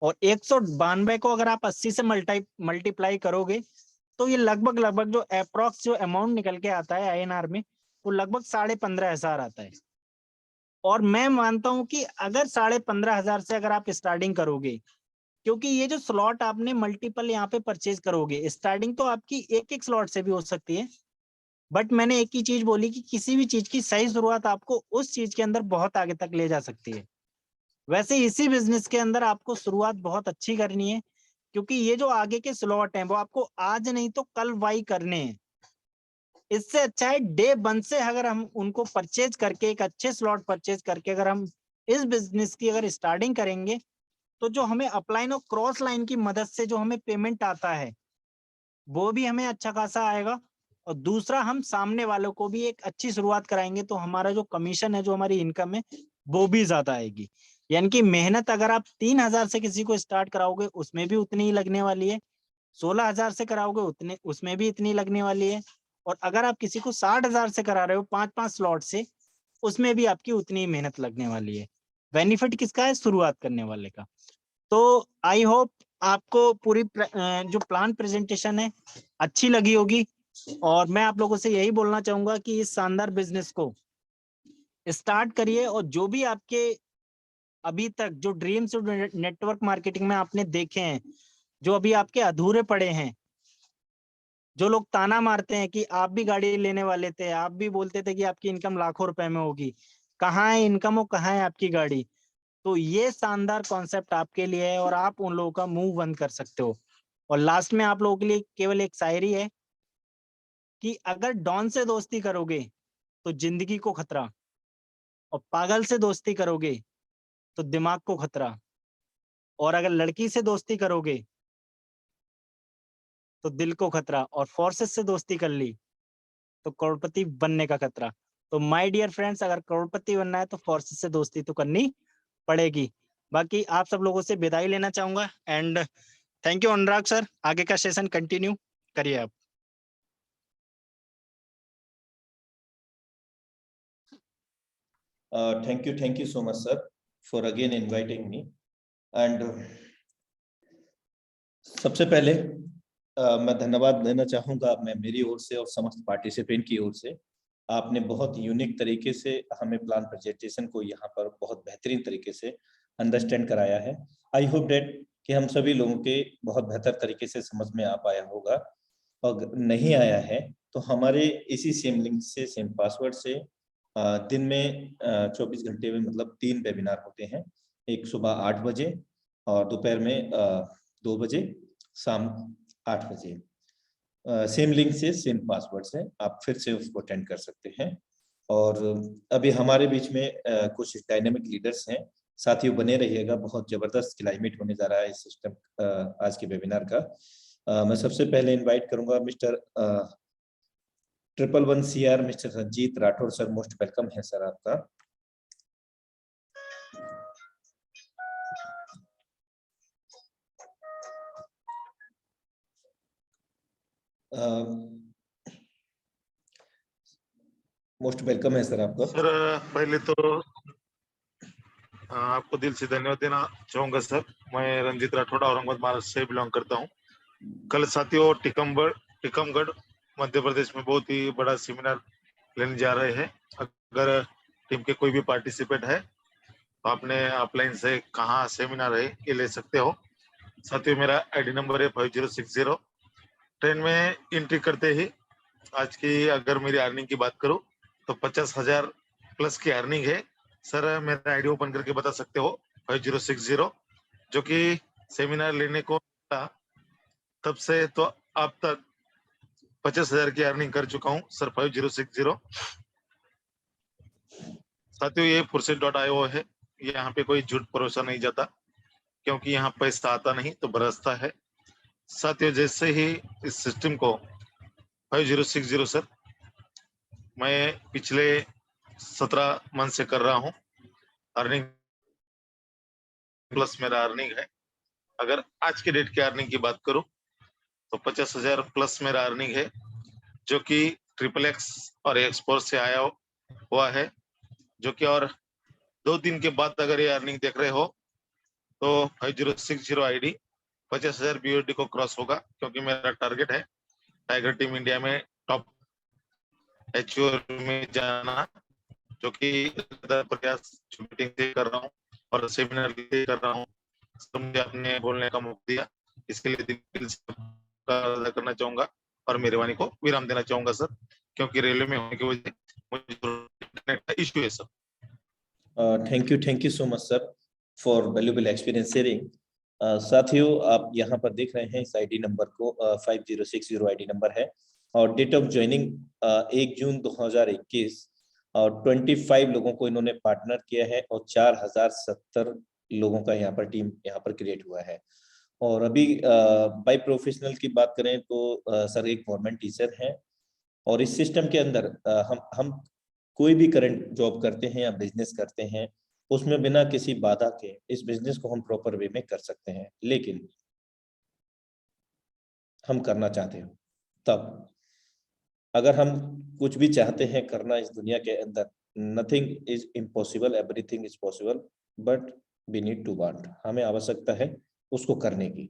और 192 को अगर आप 80 से मल्टीप्लाई करोगे तो ये लगभग लगभग जो अप्रोक्स जो अमाउंट निकल के आता है INR में, वो लगभग 15,500 आता है। और मैं मानता हूं कि अगर 15,500 से अगर आप स्टार्टिंग करोगे, क्योंकि ये जो स्लॉट आपने मल्टीपल यहाँ पे परचेज करोगे, स्टार्टिंग तो आपकी एक एक स्लॉट से भी हो सकती है। बट मैंने एक ही चीज बोली कि किसी भी चीज की सही शुरुआत आपको उस चीज के अंदर बहुत आगे तक ले जा सकती है। वैसे इसी बिजनेस के अंदर आपको शुरुआत बहुत अच्छी करनी है, क्योंकि ये जो आगे के स्लॉट हैं वो आपको आज नहीं तो कल बाई करने हैं। इससे अच्छा है डे 1 से अगर हम उनको परचेज करके, एक अच्छे स्लॉट परचेज करके अगर हम इस बिजनेस की अगर स्टार्टिंग करेंगे, तो जो हमें अपलाइन और क्रॉस लाइन की मदद से जो हमें पेमेंट आता है वो भी हमें अच्छा खासा आएगा। और दूसरा, हम सामने वालों को भी एक अच्छी शुरुआत कराएंगे तो हमारा जो कमीशन है, जो हमारी इनकम है, वो भी ज्यादा आएगी। यानी कि मेहनत अगर आप 3,000 से किसी को स्टार्ट कराओगे उसमें भी उतनी ही लगने वाली है, 16,000 से कराओगे उतने उसमें भी इतनी लगने वाली है, और अगर आप किसी को 60,000 से करा रहे हो 5-5 स्लॉट से, उसमें भी आपकी उतनी ही मेहनत लगने वाली है। बेनिफिट किसका है, शुरुआत करने वाले का। तो आई होप आपको पूरी जो प्लान प्रेजेंटेशन है अच्छी लगी होगी। और मैं आप लोगों से यही बोलना चाहूंगा कि इस शानदार बिजनेस को स्टार्ट करिए। और जो भी आपके अभी तक जो ड्रीम्स नेटवर्क मार्केटिंग में आपने देखे हैं, जो अभी आपके अधूरे पड़े हैं, जो लोग ताना मारते हैं कि आप भी गाड़ी लेने वाले थे, आप भी बोलते थे कि आपकी इनकम लाखों रुपए में होगी, कहाँ है इनकम और कहाँ है आपकी गाड़ी। तो ये शानदार कॉन्सेप्ट आपके लिए है और आप उन लोगों का मुंह बंद कर सकते हो। और लास्ट में आप लोगों के लिए केवल एक शायरी है कि अगर डॉन से दोस्ती करोगे तो जिंदगी को खतरा, और पागल से दोस्ती करोगे तो दिमाग को खतरा, और अगर लड़की से दोस्ती करोगे तो दिल को खतरा, और फोर्सेस से दोस्ती कर ली तो करोड़पति बनने का खतरा। तो माय डियर फ्रेंड्स, अगर करोड़पति बनना है तो फोर्सेस से दोस्ती तो करनी पड़ेगी। बाकी आप सब लोगों से विदाई लेना चाहूंगा। And thank you Anurag sir, आगे का सेशन कंटिन्यू करिए आप। Thank you so much, sir, for again inviting me. And सबसे पहले मैं धन्यवाद देना चाहूँगा, मैं मेरी ओर से और समस्त पार्टिसिपेंट की ओर से। आपने बहुत यूनिक तरीके से हमें प्लान प्रेजेंटेशन को यहाँ पर बहुत बेहतरीन तरीके से अंडरस्टैंड कराया है। आई होप डेट कि हम सभी लोगों के बहुत बेहतर तरीके से समझ में आ पाया होगा। और नहीं आया है तो हमारे इसी सेम लिंक से, सेम पासवर्ड से दिन में 24 घंटे में मतलब 3 वेबिनार होते हैं, एक सुबह 8 बजे और दोपहर में 2 बजे, शाम 8 बजे। सेम लिंक से सेम पासवर्ड से आप फिर से उसको अटेंड कर सकते हैं। और अभी हमारे बीच में कुछ डायनेमिक लीडर्स हैं, साथियों बने रहिएगा, बहुत जबरदस्त क्लाइमेट होने जा रहा है इस सिस्टम आज के वेबिनार का। मैं सबसे पहले इनवाइट करूंगा mister 111 CR mister Ranjit Rathore sir, most welcome है सर आपका। मोस्ट वेलकम है सर आपका। सर पहले तो आपको दिल से धन्यवाद देना चाहूंगा सर। मैं रंजीत राठौड़ औरंगाबाद महाराष्ट्र से बिलोंग करता हूं। कल साथियों टीकमगढ़ मध्य प्रदेश में बहुत ही बड़ा सेमिनार लेने जा रहे हैं। अगर टीम के कोई भी पार्टिसिपेट है तो आपने ऑफलाइन से कहाँ सेमिनार है ये ले सकते हो। साथियों मेरा आईडी नंबर है 5060। ट्रेन में एंट्री करते ही आज की अगर मेरी अर्निंग की बात करूं तो 50,000 प्लस की अर्निंग है सर। मेरा आईडी ओपन करके बता सकते हो 5060, जो कि सेमिनार लेने को तब से तो अब तक 50,000 की अर्निंग कर चुका हूं सर 5060। साथियों ये फुर्सत.io है, यहाँ पे कोई झूठ परोसा नहीं जाता, क्योंकि यहाँ पैसा आता नहीं तो बरसता है। साथियों जैसे ही इस सिस्टम को 5060 सर मैं पिछले 17 मंथ से कर रहा हूँ। अर्निंग प्लस मेरा अर्निंग है। अगर आज के डेट की अर्निंग की बात करूं तो 50,000 प्लस मेरा अर्निंग है, जो कि XXX और एक्सपोर्ट से आया हुआ है, जो कि और 2 दिन के बाद अगर ये अर्निंग देख रहे हो तो 5060 आईडी 50,000 BOD को क्रॉस होगा, क्योंकि मेरा टारगेट है टाइगर टीम इंडिया में टॉप HUR में जाना, जो कि प्रयास मीटिंग से कर रहा हूँ और सेमिनार कर रहा हूँ। मुझे आपने बोलने का मौका दिया, इसके लिए दिल से अदा करना चाहूंगा और मेहरबानी को विराम देना चाहूंगा सर, क्योंकि रेलवे में होने की वजह से मुझे इशू है sir. Thank you so much sir for valuable experience sharing. साथियों आप यहाँ पर देख रहे हैं इस आईडी नंबर को, 5060 आईडी नंबर है और डेट ऑफ ज्वाइनिंग 1 जून 2021 और 25 लोगों को इन्होंने पार्टनर किया है और 4070 लोगों का यहाँ पर टीम यहाँ पर क्रिएट हुआ है। और अभी बाय प्रोफेशनल की बात करें तो सर एक गवर्नमेंट टीचर हैं और इस सिस्टम के अंदर हम कोई भी करंट जॉब करते हैं या बिजनेस करते हैं, उसमें बिना किसी बाधा के इस बिजनेस को हम प्रॉपर वे में कर सकते हैं। लेकिन हम करना चाहते हो तब, अगर हम कुछ भी चाहते हैं करना इस दुनिया के अंदर, nothing is impossible, everything is possible, but we need to want. हमें आवश्यकता है उसको करने की।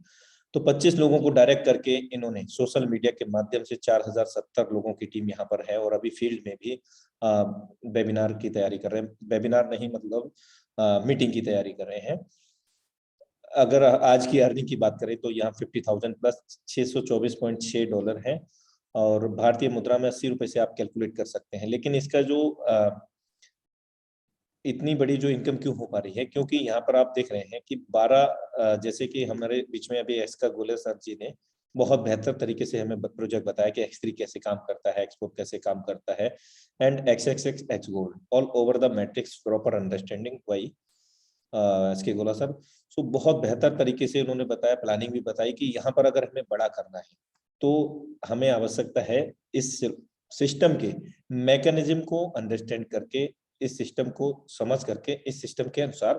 तो 25 लोगों को डायरेक्ट करके इन्होंने सोशल मीडिया के माध्यम से 4070 लोगों की टीम यहाँ पर है और अभी फील्ड में भी वेबिनार की तैयारी कर रहे हैं। वेबिनार नहीं मतलब मीटिंग की तैयारी कर रहे हैं। अगर आज की अर्निंग की बात करें तो यहाँ 50,000 प्लस $624.6 है और भारतीय मुद्रा में 80 रुपए से आप कैलकुलेट कर सकते हैं। लेकिन इसका जो इतनी बड़ी जो इनकम क्यों हो पा रही है, क्योंकि यहाँ पर आप देख रहे हैं कि 12 जैसे कि हमारे बीच में अभी एक्स का गोले सर जी ने बहुत बेहतर तरीके से हमें प्रोजेक्ट बताया कि X3 कैसे काम करता है, एक्सपोर्ट कैसे काम करता है, and XXX X gold all over the matrix proper understanding by इसके गोला सर। सो बहुत बेहतर तरीके से उन्होंने बताया, प्लानिंग भी बताई कि यहाँ पर अगर हमें बड़ा करना है तो हमें आवश्यकता है इस सिस्टम के मैकेनिज्म को अंडरस्टैंड करके, इस सिस्टम को समझ करके इस सिस्टम के अनुसार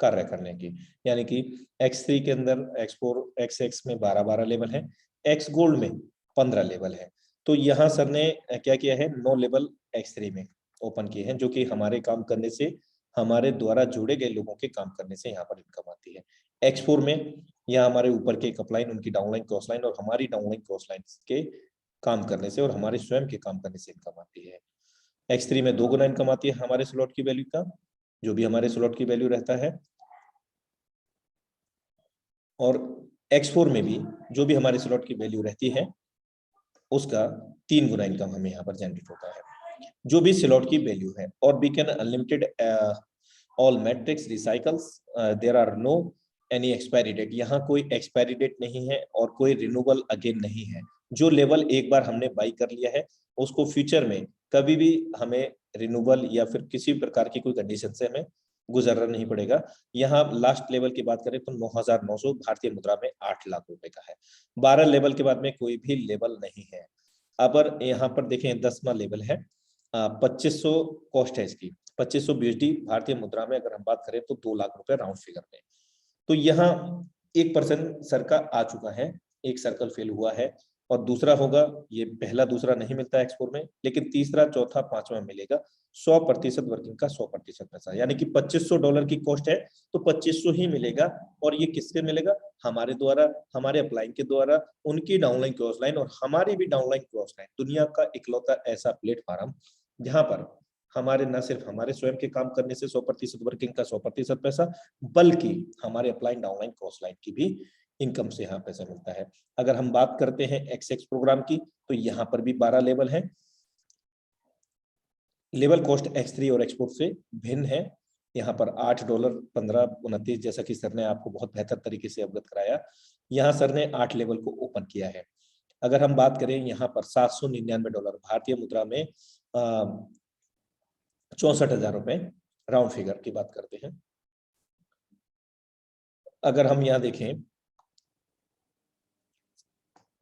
कार्य करने की। यानी कि X3 के अंदर X4 XX में 12 लेवल है, X गोल्ड में 15 लेवल है। तो यहाँ सर ने क्या किया है, 9 लेवल X3 में ओपन किए हैं, जो कि हमारे काम करने से, हमारे द्वारा जुड़े गए लोगों के काम करने से यहाँ पर इनकम आती है। X4 में यहाँ हमारे ऊपर के अपलाइन, उनकी डाउनलाइन क्रॉसलाइन और हमारी डाउनलाइन क्रॉसलाइन के काम करने से और हमारे स्वयं के काम करने से इनकम आती है। X3 में 2 गुना इनकम आती है हमारे स्लॉट की वैल्यू का, जो भी हमारे स्लॉट की वैल्यू रहता है, और X4 में भी जो भी हमारे स्लॉट की वैल्यू रहती है उसका 3 गुना इनकम हमें यहाँ पर जनरेट होता है। जो भी स्लॉट की वैल्यू है, और we can unlimited all matrix recycles, there are no any expiry date. यहाँ कोई एक्सपायरी डेट नहीं है और कोई रिन्यूअल अगेन नहीं है। जो लेवल एक बार हमने बाई कर लिया है उसको फ्यूचर में कभी भी हमें रिन्यूअल या फिर किसी प्रकार की कोई कंडीशन से हमें गुजरना नहीं पड़ेगा। यहाँ लास्ट लेवल की बात करें तो 9,900 भारतीय मुद्रा में 8 लाख रुपए का है। 12 लेवल के बाद में कोई भी लेवल नहीं है। अब यहाँ पर देखें 10वां लेवल है, 2500 कॉस्ट है इसकी, 2500 BSD भारतीय मुद्रा में अगर हम बात करें तो 2 लाख रुपए राउंड फिगर में। तो यहाँ 1% सर का आ चुका है, एक सर्कल फेल हुआ है। और दूसरा होगा, ये पहला दूसरा नहीं मिलता एक्सपोर्ट में, लेकिन तीसरा चौथा पांचवा मिलेगा 100% वर्किंग का 100% पैसा, यानी कि $2500 की कॉस्ट है तो 2500 ही मिलेगा। और ये किससे मिलेगा? हमारे द्वारा, हमारे अपलाइन के द्वारा, उनकी डाउनलाइन क्रॉस लाइन और हमारी भी डाउनलाइन क्रॉस लाइन। दुनिया का इकलौता ऐसा प्लेटफॉर्म जहां पर हमारे न सिर्फ हमारे स्वयं के काम करने से 100% वर्किंग का 100% पैसा, बल्कि हमारे अपलाइन डाउनलाइन क्रॉस लाइन की भी इनकम से यहाँ पैसा मिलता है। अगर हम बात करते हैं XX प्रोग्राम की तो यहाँ पर भी 12 लेवल है। लेवल कॉस्ट X3 और एक्सपोर्ट से भिन्न है। यहाँ पर $8, 15, 29, जैसा कि सर ने आपको बहुत बेहतर तरीके से अवगत कराया। यहाँ सर ने 8 लेवल को ओपन किया है। अगर हम बात करें यहाँ पर $799 भारतीय मुद्रा में 64,000 रुपए राउंड फिगर की बात करते हैं। अगर हम यहाँ देखें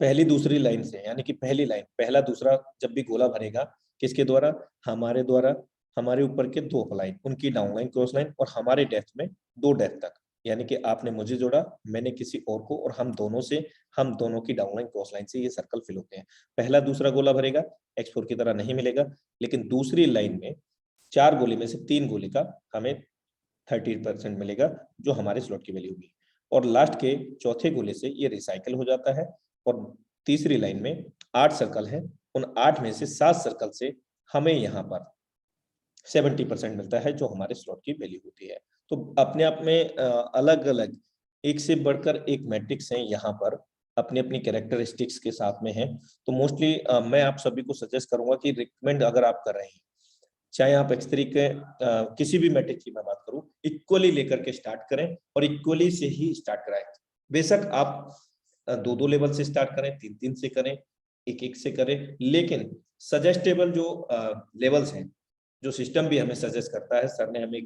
पहली दूसरी लाइन से, यानी कि पहली लाइन, पहला दूसरा जब भी गोला भरेगा किसके द्वारा? हमारे द्वारा, हमारे ऊपर के 2 अपलाइन, उनकी डाउनलाइन क्रॉस लाइन और हमारे डेप्थ में 2 डेप्थ तक, यानी कि आपने मुझे जोड़ा, मैंने किसी और को, और हम दोनों की डाउनलाइन क्रॉस लाइन से ये सर्कल फिल होते हैं। पहला दूसरा गोला भरेगा, एक्सपोर्ट की तरह नहीं मिलेगा, लेकिन दूसरी लाइन में 4 गोले में से 3 गोले का हमें 30% मिलेगा, जो हमारे स्लॉट की वैल्यू होगी। और लास्ट के चौथे गोले से ये रिसाइकल हो जाता है। और तीसरी लाइन में 8 सर्कल है, उन 8 में से 7 सर्कल से हमें यहाँ पर 70% मिलता है, जो हमारे स्लॉट की वैल्यू होती है। तो अपने आप में अलग अलग एक से बढ़कर एक मैट्रिक्स हैं, यहाँ पर अपनी अपनी कैरेक्टरिस्टिक्स के साथ में है। तो मोस्टली मैं आप सभी को सजेस्ट करूंगा कि रिकमेंड अगर आप कर रहे हैं, चाहे आप X3 के किसी भी मैट्रिक्स की मैं बात करूं, इक्वली लेकर के स्टार्ट करें और इक्वली से ही स्टार्ट कराएं। बेशक आप 2 लेवल से स्टार्ट करें, 3 से करें, 1 से करें, लेकिन सजेस्टेबल जो लेवल्स हैं, जो सिस्टम भी हमें सजेस्ट करता है, सर ने हमें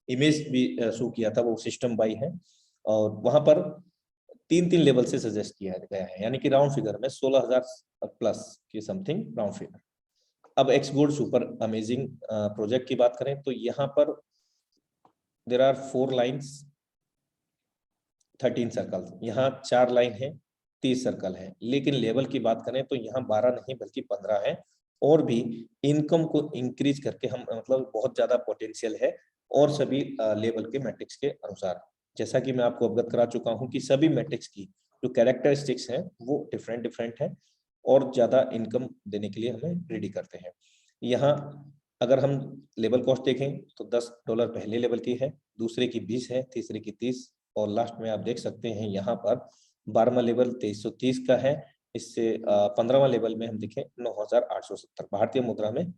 इमेज भी शो किया था, वो सिस्टम बाई है, और वहां पर 3 लेवल से सजेस्ट किया गया है, यानी कि राउंड फिगर में 16,000 प्लस की समथिंग राउंड फिगर। अब एक्सगोल्ड सुपर अमेजिंग प्रोजेक्ट की बात करें तो यहाँ पर देयर आर 4 लाइन्स, 13 सर्कल, यहाँ 4 लाइन है, 30 सर्कल है, लेकिन लेवल की बात करें तो यहाँ 12 नहीं बल्कि 15 है। और भी इनकम को इंक्रीज करके हम, मतलब बहुत ज्यादा पोटेंशियल है, और सभी लेवल के मैट्रिक्स के अनुसार, जैसा कि मैं आपको अवगत करा चुका हूँ कि सभी मैट्रिक्स की जो कैरेक्टरिस्टिक्स हैं वो डिफरेंट है और ज्यादा इनकम देने के लिए हमें रेडी करते हैं। यहाँ अगर हम लेवल कॉस्ट देखें तो $10 पहले लेवल की है, दूसरे की 20 है, तीसरे की 30, और लास्ट में आप देख सकते हैं यहाँ पर 12वां लेवल 2330 का है। इससे 15वां लेवल में हम देखें 9,870 भारतीय मुद्रा में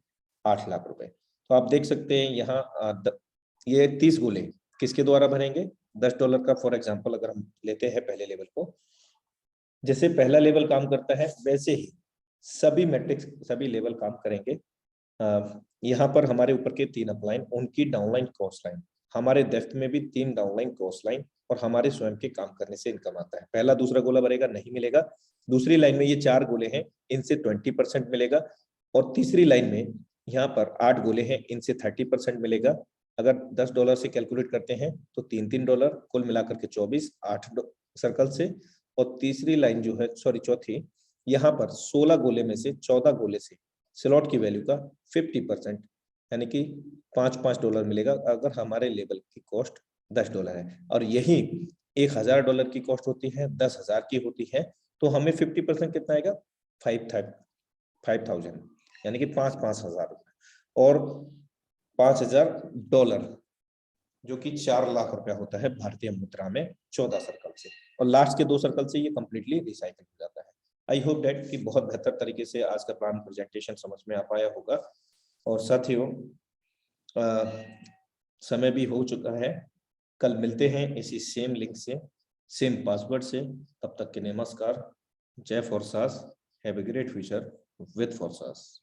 8 लाख रुपए। तो आप देख सकते हैं यहाँ ये 30 गोले किसके द्वारा भरेंगे? $10 का फॉर एग्जांपल अगर हम लेते हैं पहले लेवल को, जैसे पहला लेवल काम करता है वैसे ही सभी मैट्रिक्स, सभी लेवल काम करेंगे। यहाँ पर हमारे ऊपर के 3 अपलाइन, उनकी डाउनलाइन क्रॉस लाइन, हमारे डेप्थ में भी 3 डाउनलाइन क्रॉस लाइन, और हमारे स्वयं के काम करने से इनकम आता है। पहला दूसरा गोला भरेगा, नहीं मिलेगा। दूसरी लाइन में ये 4 गोले हैं, इनसे 20% मिलेगा, और तीसरी लाइन में यहाँ पर 8 गोले हैं, इनसे 30% मिलेगा। अगर $10 से कैलकुलेट करते हैं तो $3 कुल मिलाकर के 24, 8 सर्कल से, और तीसरी लाइन जो है, सॉरी चौथी, यहाँ पर 16 गोले में से 14 गोले से स्लॉट की वैल्यू का 50%, यानी कि $5 मिलेगा अगर हमारे लेवल की कॉस्ट $10 है, और यही $1,000 की कॉस्ट होती है, 10,000 की होती है, तो हमें 50% कितना आएगा? 5,000, यानी कि 5,000 रुपए, और $5,000 जो कि 4 लाख रुपया होता है भारतीय मुद्रा में 14 सर्कल से, और लास्ट के 2 सर्कल से ये कंप्लीटली रिसाइकल हो जाता है। आई होप डैट कि बहुत बेहतर तरीके से आज का प्लान प्रेजेंटेशन समझ में आ पाया होगा। और साथियों समय भी हो चुका है, कल मिलते हैं इसी सेम लिंक से, सेम पासवर्ड से। तब तक के नमस्कार, जय फोर्सास, have a great future with फोर्सास।